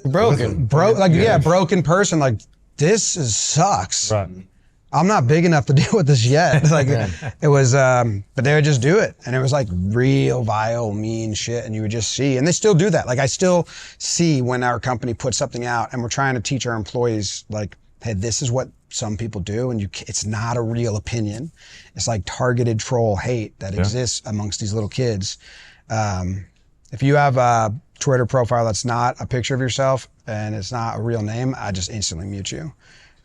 Broken. Broken person. Like, this sucks. Right. I'm not big enough to deal with this yet. Like, it was, but they would just do it. And it was like real vile, mean shit. And you would just see, and they still do that. Like, I still see when our company puts something out and we're trying to teach our employees, like, hey, this is what some people do, and it's not a real opinion. It's like targeted troll hate that exists amongst these little kids. If you have a Twitter profile that's not a picture of yourself and it's not a real name, I just instantly mute you.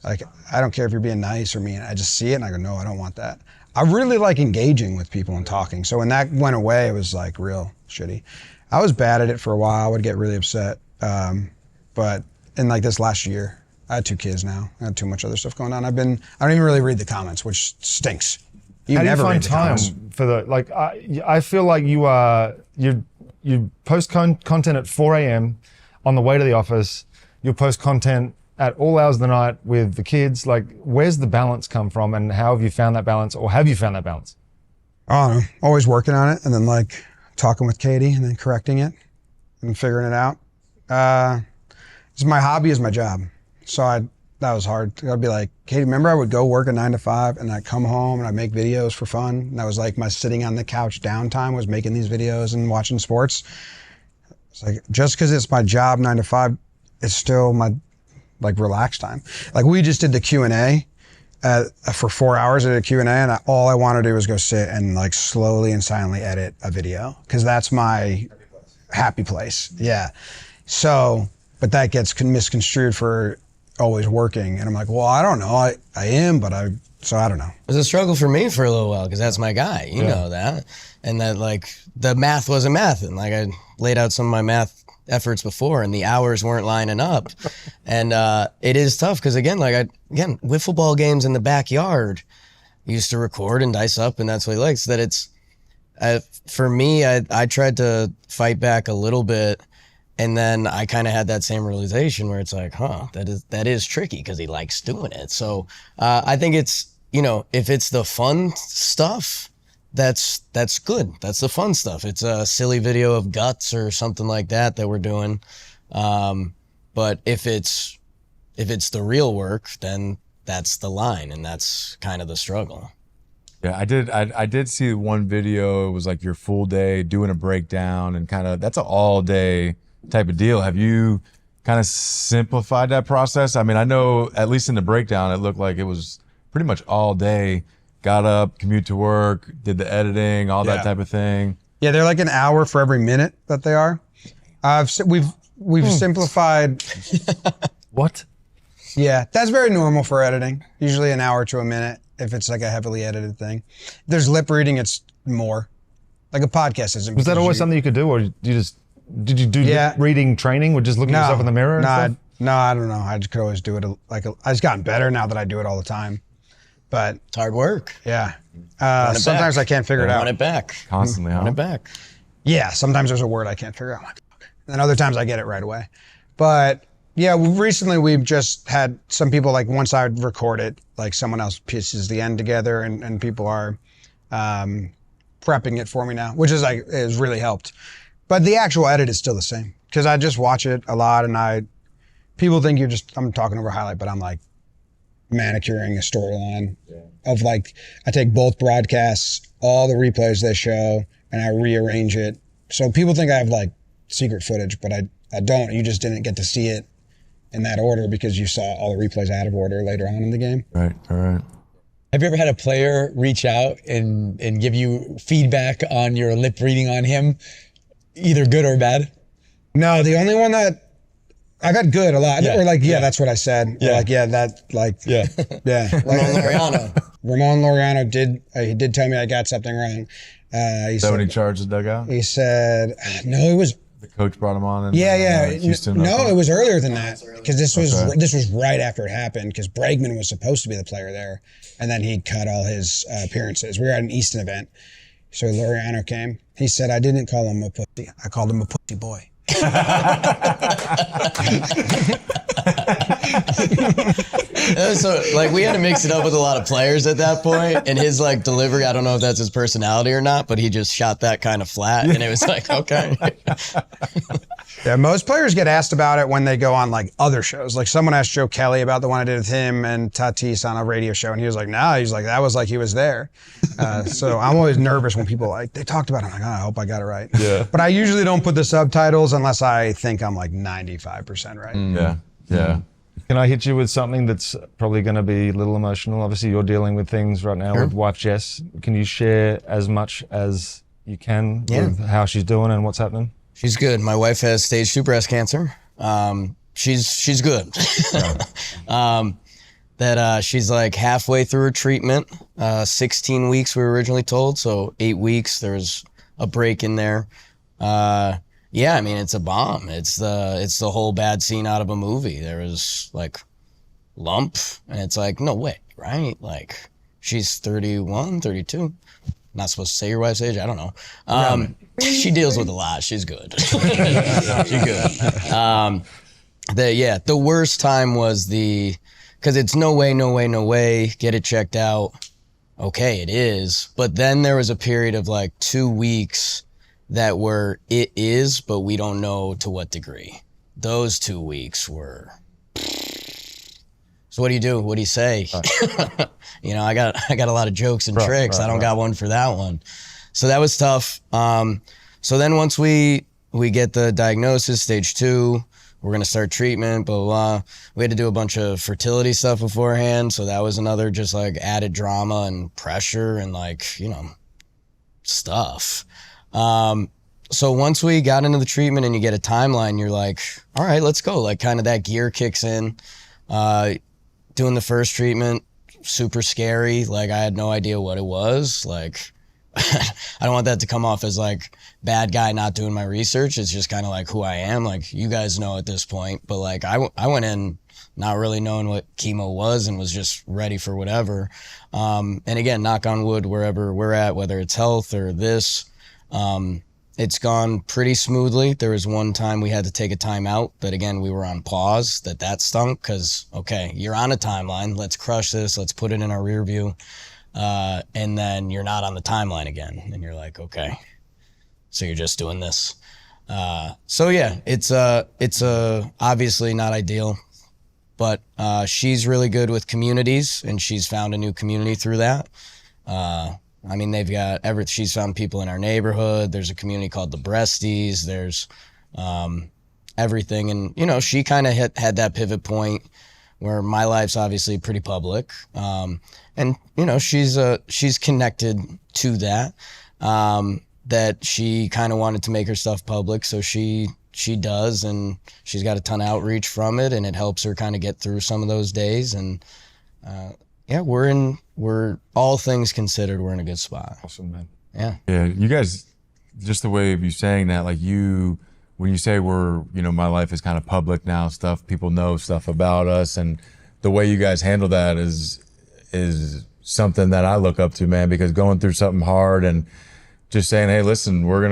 Like, I don't care if you're being nice or mean. I just see it and I go, no, I don't want that. I really like engaging with people and talking. So when that went away, it was like real shitty. I was bad at it for a while. I would get really upset. But in like this last year, I had 2 kids now. I had too much other stuff going on. I don't even really read the comments, which stinks. How do you find time for the, like, I feel like you post content at 4 a.m. on the way to the office. You'll post content at all hours of the night with the kids. Like, where's the balance come from, and how have you found that balance, or have you found that balance? I don't know. Always working on it, and then like talking with Katie and then correcting it and figuring it out. My hobby is my job. So that was hard. I'd be like, Katie, remember I would go work a 9 to 5 and I'd come home and I'd make videos for fun. And that was like my sitting on the couch downtime, was making these videos and watching sports. It's like, just because it's my job 9 to 5, it's still my like relaxed time. Like, we just did the Q&A for 4 hours at a Q&A, and all I wanted to do was go sit and like slowly and silently edit a video, because that's my happy place. Yeah. So, but that gets misconstrued for always working. And I'm like, well, I don't know. I am, but so I don't know. It was a struggle for me for a little while, because that's my guy. You know that. And that, like, the math wasn't math. And like, I laid out some of my math efforts before, and the hours weren't lining up. And it is tough, because again, wiffle ball games in the backyard, I used to record and dice up, and that's what he likes. That it's, for me, I tried to fight back a little bit. And then I kind of had that same realization where it's like, that is tricky, because he likes doing it. So I think it's, if it's the fun stuff, that's good. That's the fun stuff. It's a silly video of guts or something like that we're doing. But if it's the real work, then that's the line, and that's kind of the struggle. Yeah, I did see one video. It was like your full day doing a breakdown, and kind of, that's an all day type of deal. Have you kind of simplified that process? I mean, I know at least in the breakdown, it looked like it was pretty much all day. Got up, commute to work, did the editing, all that type of thing. Yeah, they're like an hour for every minute that they are. We've simplified. What? Yeah, that's very normal for editing. Usually an hour to a minute. if it's like a heavily edited thing. There's lip reading, it's more. Like a podcast isn't. Was that because always something you could do, or did you do lip reading training with just looking at yourself in the mirror? No, I don't know. I just could always do it. I just gotten better now that I do it all the time. But It's hard work. yeah, Run it sometimes back. I can't figure it out. Run it back. Constantly, huh? Run it back. Yeah, sometimes there's a word I can't figure out. I'm like, fuck. And then other times I get it right away. But yeah, recently we've just had some people, like once I record it, like someone else pieces the end together, and people are prepping it for me now, which is like, has really helped. But the actual edit is still the same because I just watch it a lot, and people think I'm talking over a highlight, but I'm like manicuring a storyline of like, I take both broadcasts, all the replays they show, and I rearrange it. So people think I have like secret footage, but I don't. You just didn't get to see it in that order because you saw all the replays out of order later on in the game. Right, all right. Have you ever had a player reach out and give you feedback on your lip reading on him, either good or bad? No, the only one that I've had good a lot, Yeah, or like, that's what I said. Yeah. Or like, yeah. Ramon Laureano. Ramon Laureano did tell me I got something wrong. He Is that when he said, charged the dugout? he said, no, it was, The coach brought him on. Houston. No, it was earlier than that because this was Okay. this was right after it happened because Bregman was supposed to be the player there, and then he cut all his appearances. We were at an Easton event, so Laureano came. He said, "I didn't call him a pussy. I called him a pussy boy." So like we had to mix it up with a lot of players at that point, and his like delivery, I don't know if that's his personality or not, but he just shot that kind of flat, and it was like, okay. Yeah, most players get asked about it when they go on like other shows. Like someone asked Joe Kelly about the one I did with him and Tatis on a radio show, and he was like, "Nah," he's like, "That was like he was there." So I'm always nervous when people like they talked about it. I'm like, "Oh, I hope I got it right." Yeah. But I usually don't put the subtitles unless I think I'm like 95% right. Yeah. Can I hit you with something that's probably going to be a little emotional? Obviously, you're dealing with things right now with Wife Jess. Can you share as much as you can with how she's doing and what's happening? She's good. My wife has stage 2 breast cancer. She's good. She's like halfway through her treatment. 16 weeks we were originally told, so 8 weeks. There's a break in there. Yeah, I mean, it's a bomb. It's the whole bad scene out of a movie. There was like lump, and it's like, no way, right? Like she's 31, 32. Not supposed to say your wife's age. I don't know. She deals with a lot. She's good. She's good. The worst time was because it's no way, get it checked out. Okay, it is. But then there was a period of like 2 weeks that were, it is, but we don't know to what degree. Those 2 weeks were. So what do you do? What do you say? You know, I got a lot of jokes and tricks. I don't got one for that one. So that was tough. So then once we get the diagnosis, stage 2, we're gonna start treatment, blah, blah, blah. We had to do a bunch of fertility stuff beforehand. So that was another just like added drama and pressure and like, you know, stuff. So once we got into the treatment and you get a timeline, you're like, all right, let's go. Like kind of that gear kicks in. Doing the first treatment, super scary. Like I had no idea what it was. Like I don't want that to come off as like bad guy not doing my research. It's just kind of like who I am. Like you guys know at this point, but like I went in not really knowing what chemo was and was just ready for whatever. And again, knock on wood, wherever we're at, whether it's health or this, it's gone pretty smoothly. There was one time we had to take a time out, but again, we were on pause. That stunk because, okay, you're on a timeline. Let's crush this. Let's put it in our rear view. And then you're not on the timeline again. And you're like, okay, so you're just doing this. So yeah, it's obviously not ideal, but she's really good with communities and she's found a new community through that. I mean, they've got she's found people in our neighborhood. There's a community called the Breasties. There's everything. And, you know, she kind of had that pivot point where my life's obviously pretty public. And, you know, she's connected to that, that she kind of wanted to make her stuff public. So she does, and she's got a ton of outreach from it, and it helps her kind of get through some of those days. And, we're all things considered, we're in a good spot. Awesome, man. Yeah. Yeah, you guys, just the way of you saying that, like when you say my life is kind of public now, people know stuff about us, and the way you guys handle that is something that I look up to, man, because going through something hard and just saying, hey, listen, we're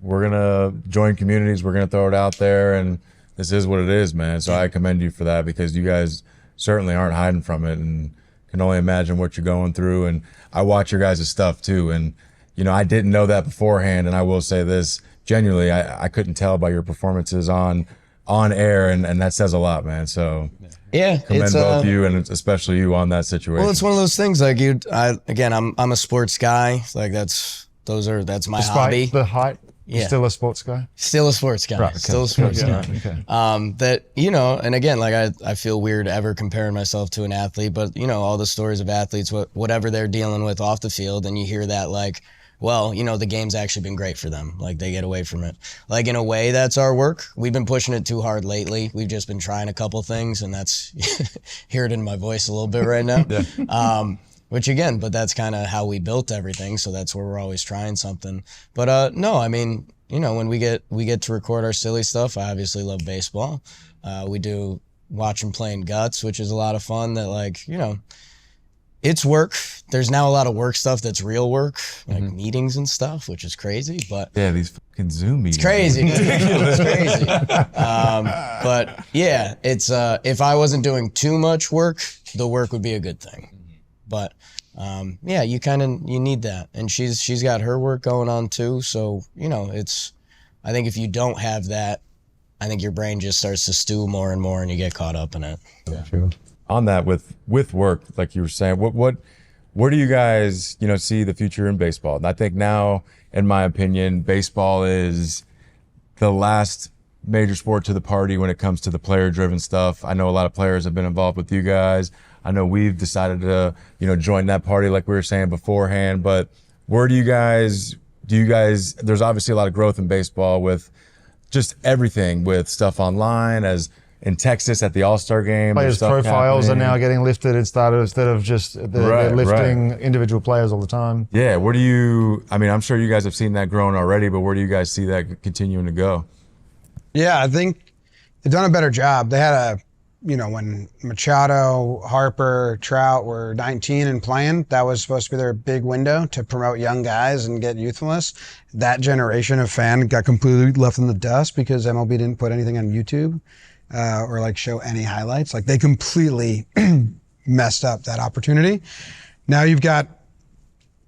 gonna join communities, we're gonna throw it out there, and this is what it is, man. So I commend you for that, because you guys certainly aren't hiding from it, and can only imagine what you're going through. And I watch your guys' stuff too, and I didn't know that beforehand, and I will say this, genuinely, I couldn't tell by your performances on air, and that says a lot, man. So yeah, commend both you, and especially you, on that situation. Well, it's one of those things, like I'm a sports guy. Like that's my hobby. Despite the height, Yeah. you're still a sports guy? Still a sports guy. Right, okay. Still a sports Yeah, guy. okay. That, and again, like I feel weird ever comparing myself to an athlete, but all the stories of athletes, whatever they're dealing with off the field, and you hear that, like, well, the game's actually been great for them. Like, they get away from it. Like, in a way, that's our work. We've been pushing it too hard lately. We've just been trying a couple things, and that's, hear it in my voice a little bit right now. But that's kind of how we built everything. So that's where we're always trying something. But no, I mean, when we get to record our silly stuff, I obviously love baseball. We do watch them playing guts, which is a lot of fun. That, like, it's work. There's now a lot of work stuff that's real work, like meetings and stuff, which is crazy. But yeah, these fucking Zoom meetings. It's crazy. It's crazy. But yeah, it's if I wasn't doing too much work, the work would be a good thing. But yeah, you need that, and she's got her work going on too. So I think if you don't have that, I think your brain just starts to stew more and more, and you get caught up in it. Yeah, sure. On that, with work, like you were saying, what do you guys see the future in baseball? And I think now, in my opinion, baseball is the last major sport to the party when it comes to the player-driven stuff. I know a lot of players have been involved with you guys. I know we've decided to join that party, like we were saying beforehand. But where do you guys? There's obviously a lot of growth in baseball with just everything, with stuff online, as in Texas at the All-Star game. Players' profiles are now getting lifted instead of just they're lifting individual players all the time. Yeah, I'm sure you guys have seen that growing already, but where do you guys see that continuing to go? Yeah, I think they've done a better job. They had when Machado, Harper, Trout were 19 and playing, that was supposed to be their big window to promote young guys and get youthfulness. That generation of fan got completely left in the dust because MLB didn't put anything on YouTube. Or like show any highlights. Like, they completely messed up that opportunity. Now you've got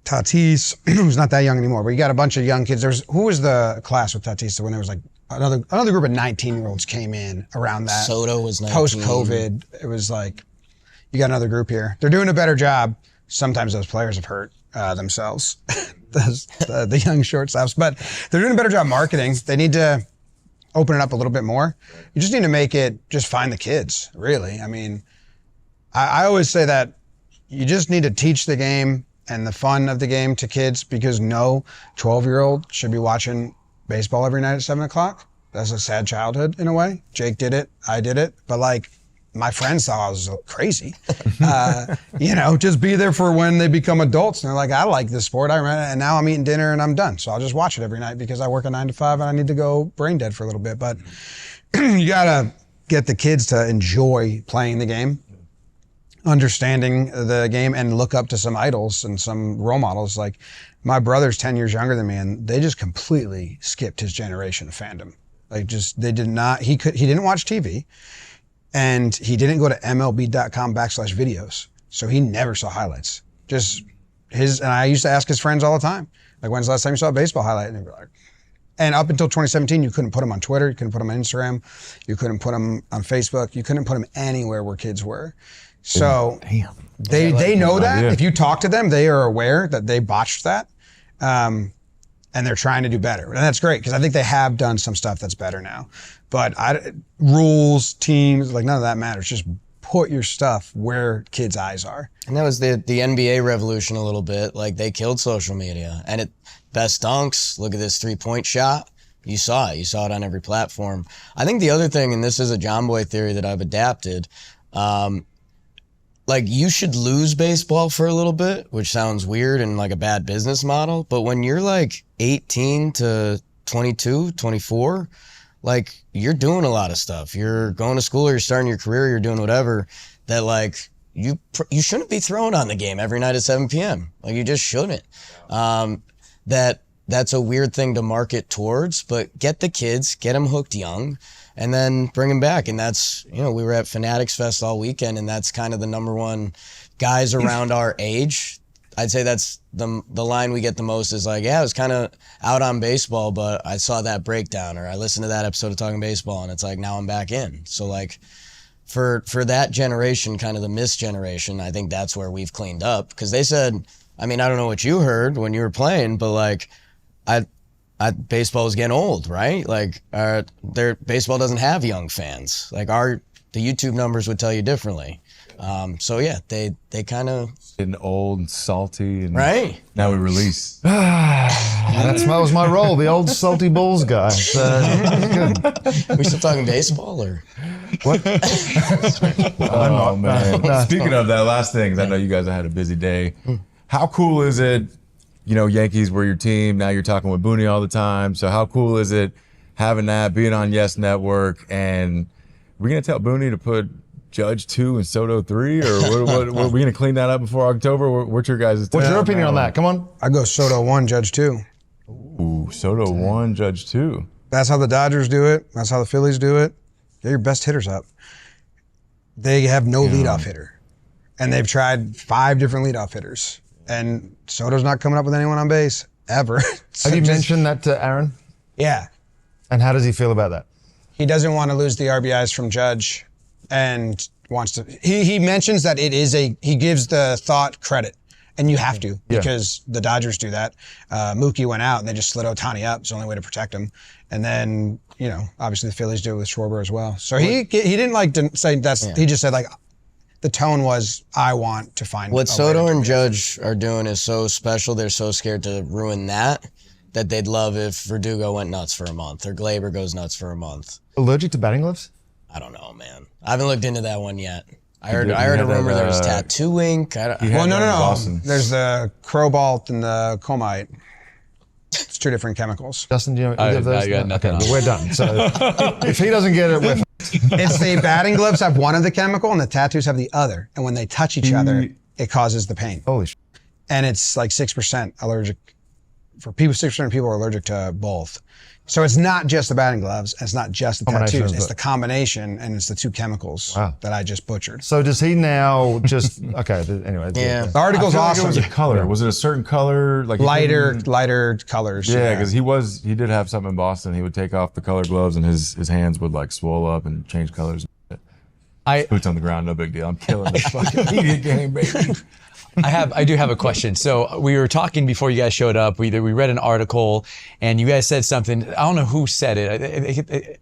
Tatis, who's not that young anymore, but you got a bunch of young kids. Who was the class with Tatis when there was like another group of 19-year-olds came in around that. Soto was 19. Post-COVID, it was like, you got another group here. They're doing a better job. Sometimes those players have hurt themselves, the young shortstops, but they're doing a better job marketing. They need to open it up a little bit more. You just need to make it, just find the kids, really. I mean, I always say that you just need to teach the game and the fun of the game to kids, because no 12-year-old should be watching baseball every night at 7 o'clock. That's a sad childhood in a way. Jake did it, I did it, but like, my friends thought I was crazy. Just be there for when they become adults. And they're like, I like this sport. And now I'm eating dinner and I'm done. So I'll just watch it every night because I work a 9 to 5 and I need to go brain dead for a little bit. But you got to get the kids to enjoy playing the game, understanding the game, and look up to some idols and some role models. Like, my brother's 10 years younger than me, and they just completely skipped his generation of fandom. Like, they did not, he didn't watch TV. And he didn't go to MLB.com/videos. So he never saw highlights. And I used to ask his friends all the time, like, when's the last time you saw a baseball highlight? And they'd be like, and up until 2017, you couldn't put them on Twitter. You couldn't put them on Instagram. You couldn't put them on Facebook. You couldn't put them anywhere where kids were. So they know that. If you talk to them, they are aware that they botched that. And they're trying to do better. And that's great, because I think they have done some stuff that's better now. But rules, teams, like, none of that matters. Just put your stuff where kids' eyes are. And that was the NBA revolution a little bit. Like, they killed social media. And best dunks, look at this 3-point shot. You saw it. You saw it on every platform. I think the other thing, and this is a Jomboy theory that I've adapted, like you should lose baseball for a little bit, which sounds weird and like a bad business model. But when you're like 18 to 22, 24, like you're doing a lot of stuff. You're going to school, or you're starting your career, you're doing whatever that like you shouldn't be thrown on the game every night at 7 p.m. Like you just shouldn't. That's a weird thing to market towards, but get the kids, get them hooked young, and then bring them back. And that's, we were at Fanatics Fest all weekend, and that's kind of the number one guys around our age. I'd say that's the line we get the most is like, yeah, I was kind of out on baseball, but I saw that breakdown, or I listened to that episode of Talking Baseball, and it's like, now I'm back in. So like for that generation, kind of the missed generation, I think that's where we've cleaned up. Because they said, I mean, I don't know what you heard when you were playing, but like, baseball is getting old, right? Like, their baseball doesn't have young fans. Like the YouTube numbers would tell you differently. So yeah, they kind of getting old and salty, and right now we release. That was my role, the old salty Bulls guy. Good. We still talking baseball or What? Oh man! No. Speaking of that, last thing, 'cause I know you guys have had a busy day. How cool is it? Yankees were your team. Now you're talking with Booney all the time. So how cool is it having that, being on Yes Network, and we're gonna tell Booney to put Judge 2 and Soto 3, or what are we gonna clean that up before October? What's your guys' What's your opinion on that? Come on. I go Soto 1, Judge 2. Ooh, Soto 1, Judge 2. That's how the Dodgers do it. That's how the Phillies do it. Get your best hitters up. They have no leadoff hitter, and they've tried 5 different leadoff hitters, and Soto's not coming up with anyone on base ever. Have you mentioned that to Aaron? Yeah. And how does he feel about that? He doesn't want to lose the RBIs from Judge, and wants to. He mentions that he gives the thought credit, and you have to, because the Dodgers do that. Mookie went out and they just slid Ohtani up. It's the only way to protect him. And then, obviously the Phillies do it with Schwarber as well. So he didn't like to say that's. He just said like, the tone was, I want to find what Soto and Judge are doing is so special. They're so scared to ruin that they'd love if Verdugo went nuts for a month or Glaber goes nuts for a month. Allergic to batting gloves? I don't know, man. I haven't looked into that one yet. I heard a rumor there was tattoo ink. Well, no. There's the Cobalt and the Comite. It's 2 different chemicals. Justin, do you have those? I got nothing okay, on. well, we're done. So if he doesn't get it, we're It's the batting gloves have one of the chemical and the tattoos have the other. And when they touch each other, it causes the pain. holy shit. And it's like 6% allergic. For people, 6% of people are allergic to both. So it's not just the batting gloves, and it's not just the Combination tattoos. of It's the- the combination, and it's the 2 chemicals that I just butchered. So does he now just, okay, anyway. Yeah. The article's I feel like awesome. it was a color. Was it a certain color? Like Lighter colors. Yeah, because he did have something in Boston. He would take off the color gloves, and his hands would like swell up and change colors. Boots on the ground, no big deal. I'm killing this fucking media game, baby. I do have a question. So we were talking before you guys showed up. We read an article, and you guys said something. I don't know who said it.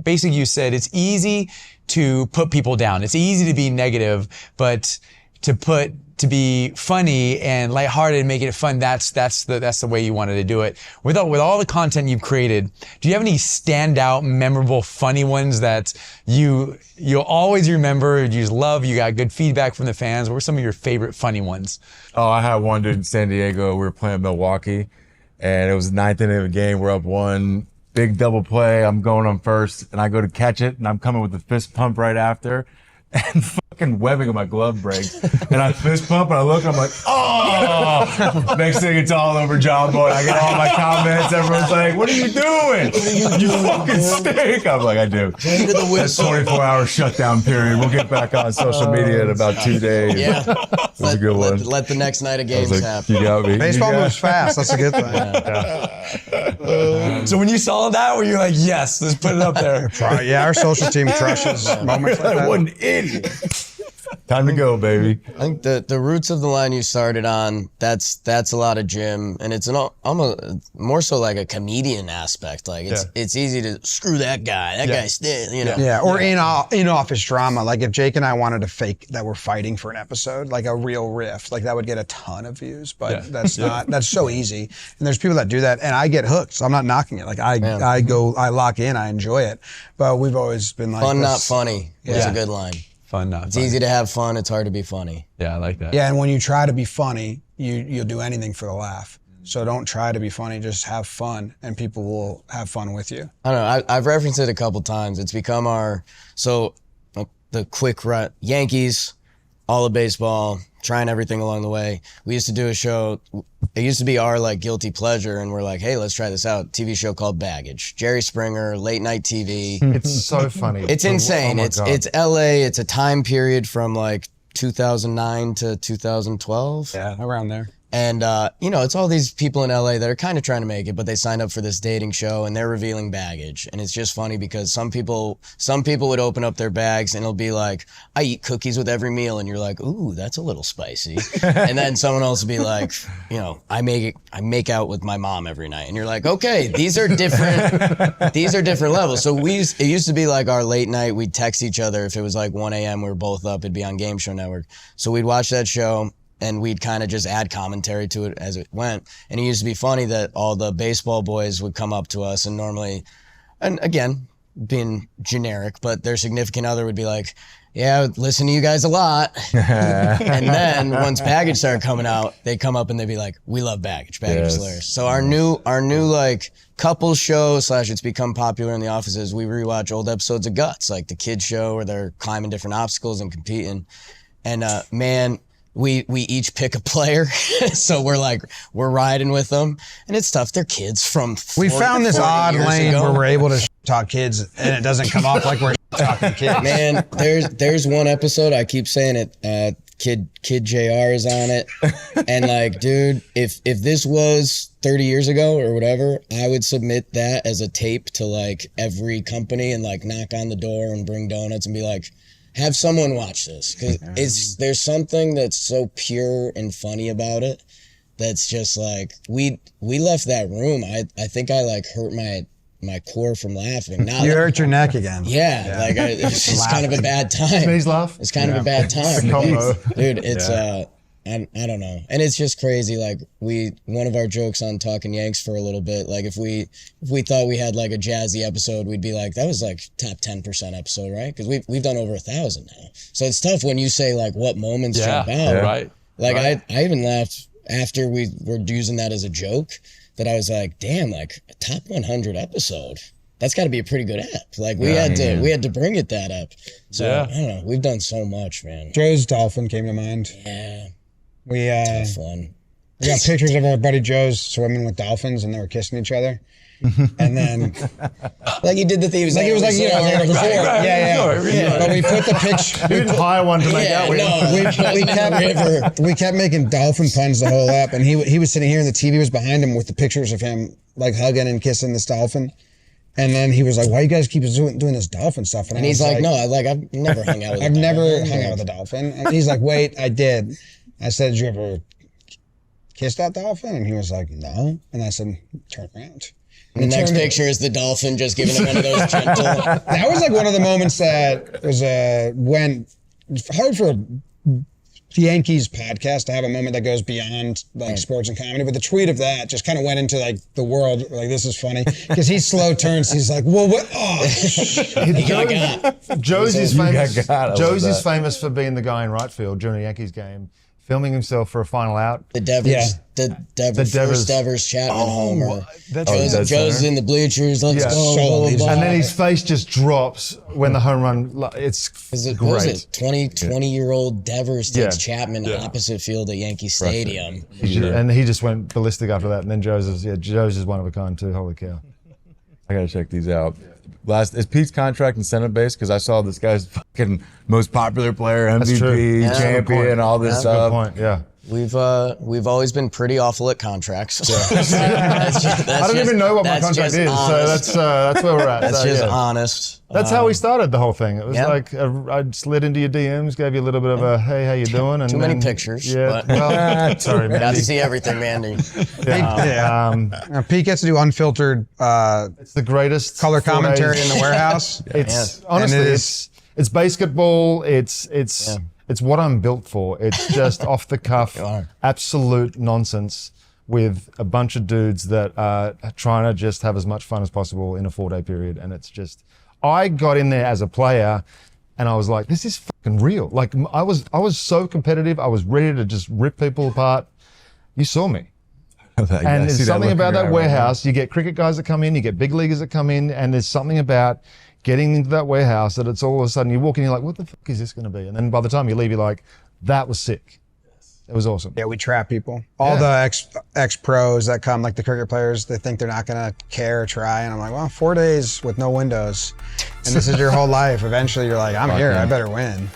Basically, you said it's easy to put people down. It's easy to be negative, but to be funny and lighthearted and make it fun, that's the way you wanted to do it. With all the content you've created, do you have any standout, memorable, funny ones that you'll always remember, you just love, you got good feedback from the fans? What were some of your favorite funny ones? Oh, I had one dude in San Diego. We were playing Milwaukee, and it was the 9th inning of the game. We're up 1, big double play. I'm going on first, and I go to catch it, and I'm coming with the fist pump right after. And fucking webbing of my glove breaks. And I fist pump and I look and I'm like, oh! Next thing it's all over Jomboy. I get all my comments. Everyone's like, what are you doing? You fucking stink. I'm like, I do. That's 24-hour shutdown period. We'll get back on social media in about 2 days. Yeah. It was a good one. Let the next night of I was games like, happen. you got me. Baseball You got- moves fast. That's a good thing. So when you saw that, were you like, yes, let's put it up there? Yeah, our social team crushes moments like I that. wasn't idiot. Time to go, baby. I think the roots of the line you started on, that's a lot of Jim, and it's almost more so like a comedian aspect. Like it's easy to screw that guy. That guy's still, Yeah, or in office drama. Like if Jake and I wanted to fake that we're fighting for an episode, like a real riff, like that would get a ton of views. But that's so easy. And there's people that do that, and I get hooked. So I'm not knocking it. Like I lock in, I enjoy it. But we've always been like Fun, this. not funny. It's a good line. Fun, not It's funny. easy to have fun. It's hard to be funny. Yeah, I like that. Yeah, and when you try to be funny, you'll do anything for the laugh. So don't try to be funny, just have fun, and people will have fun with you. I don't know. I've referenced it a couple times. It's become the quick run. Yankees, all of baseball, trying everything along the way. We used to do a show. It used to be our like guilty pleasure, and we're like, hey, let's try this out. TV show called Baggage. Jerry Springer, late night TV. It's so funny. It's insane. Oh my it's God. it's LA. It's a time period from like 2009 to 2012. Yeah, around there. And, it's all these people in LA that are kind of trying to make it, but they signed up for this dating show and they're revealing baggage. And it's just funny because some people would open up their bags and it'll be like, I eat cookies with every meal. And you're like, ooh, that's a little spicy. And then someone else will be like, I make out with my mom every night. And you're like, okay, these are different levels. So it used to be like our late night, we'd text each other. If it was like 1 a.m., we were both up, it'd be on Game Show Network. So we'd watch that show. And we'd kind of just add commentary to it as it went. And it used to be funny that all the baseball boys would come up to us and normally, and again, being generic, but their significant other would be like, yeah, I listen to you guys a lot. And then once Baggage started coming out, they'd come up and they'd be like, we love Baggage. Baggage is hilarious. So our new like couples show / it's become popular in the offices. We rewatch old episodes of Guts, like the kids show where they're climbing different obstacles and competing. And man, we each pick a player, so we're riding with them, and it's tough. They're kids from 40, We found this 40 odd years lane ago. where we're able to talk kids, and it doesn't come off like we're talking kids. Man, there's one episode I keep saying it. Kid JR is on it, and like, dude, if this was 30 years ago or whatever, I would submit that as a tape to like every company and like knock on the door and bring donuts and be like, have someone watch this, because there's something that's so pure and funny about it. That's just like we left that room. I think I like hurt my core from laughing. Now You hurt your neck again. yeah, like it's just kind of a bad time. Sneeze laugh. It's kind of a bad time, combo. dude. It's I don't know, and it's just crazy. Like one of our jokes on Talking Yanks for a little bit. Like if we thought we had like a jazzy episode, we'd be like, that was like top 10% episode, right? Because we've done over 1,000 now. So it's tough when you say like what moments jump out. Right. Like I even laughed after we were using that as a joke. That I was like, damn, like a top 100 episode. That's got to be a pretty good app. Like we had to bring it that up. So Yeah. I don't know. We've done so much, man. Joe's Dolphin came to mind. Yeah, We fun. we got pictures of our buddy Joe's swimming with dolphins, and they were kissing each other. And then, Like you did the theme. like it was like before, right. yeah. But we put the picture. You didn't hire one to make out with. We kept making dolphin puns the whole app, and he was sitting here, and the TV was behind him with the pictures of him like hugging and kissing this dolphin. And then he was like, "Why you guys keep doing this dolphin stuff?" And he's like, no, I've never hung out with. I've never hung out with a dolphin. And he's like, "Wait, I did." I said, "Did you ever kiss that dolphin?" And he was like, "No." And I said, "Turn around." The next picture is the dolphin just giving him one of those gentle. That was like one of the moments that was when it's hard for the Yankees podcast to have a moment that goes beyond like sports and comedy, but the tweet of that just kind of went into like the world. Like, this is funny because he slow turns. He's like, "Well, what?" Oh, Josie's famous. got it. I love Josie's that. famous for being the guy in right field during a Yankees game, filming himself for a final out. The Devers, the Devers. first Devers Chapman homer. That's Joe's in the bleachers. Let's Yeah. go. So blah, blah, amazing. blah. And then his face just drops when the home run. It's What great. was it? 20-year-old Devers takes Yeah. Chapman opposite field at Yankee Stadium. And he just went ballistic after that. And then Joe's is one of a kind too. Holy cow! I gotta check these out. Is Pete's contract incentive based? Because I saw this guy's fucking most popular player, That's true. MVP, Yeah. Good champion, point. all this Good stuff. point. Yeah. We've always been pretty awful at contracts. I don't even know what my contract is, so that's where we're at. That's So, just yeah. honest. That's how we started the whole thing. It was Yeah. like I slid into your DMs, gave you a little bit of a hey, how you doing? And Too many then- pictures, Yeah. but- Well, sorry, Got Mandy. to see everything, Mandy. Pete gets to do unfiltered It's the greatest color 4 commentary days. in the warehouse. It's Yeah. honestly, And it is- it's basketball. It's what I'm built for. It's just off the cuff, absolute nonsense with a bunch of dudes that are trying to just have as much fun as possible in a 4-day period. And it's just, I got in there as a player And I was like, this is fucking real. Like I was so competitive. I was ready to just rip people apart. You saw me. And there's something about that warehouse. You get cricket guys that come in, you get big leaguers that come in, and there's something about getting into that warehouse that it's all of a sudden you walk in, you're like, what the fuck is this going to be? And then by the time you leave, you're like, that was sick. It was awesome. Yeah, we trap people. All the ex pros that come, like the cricket players, they think they're not gonna care or try, and I'm like, well, 4 days with no windows, and this is your whole life. Eventually, you're like, I'm here. I better win.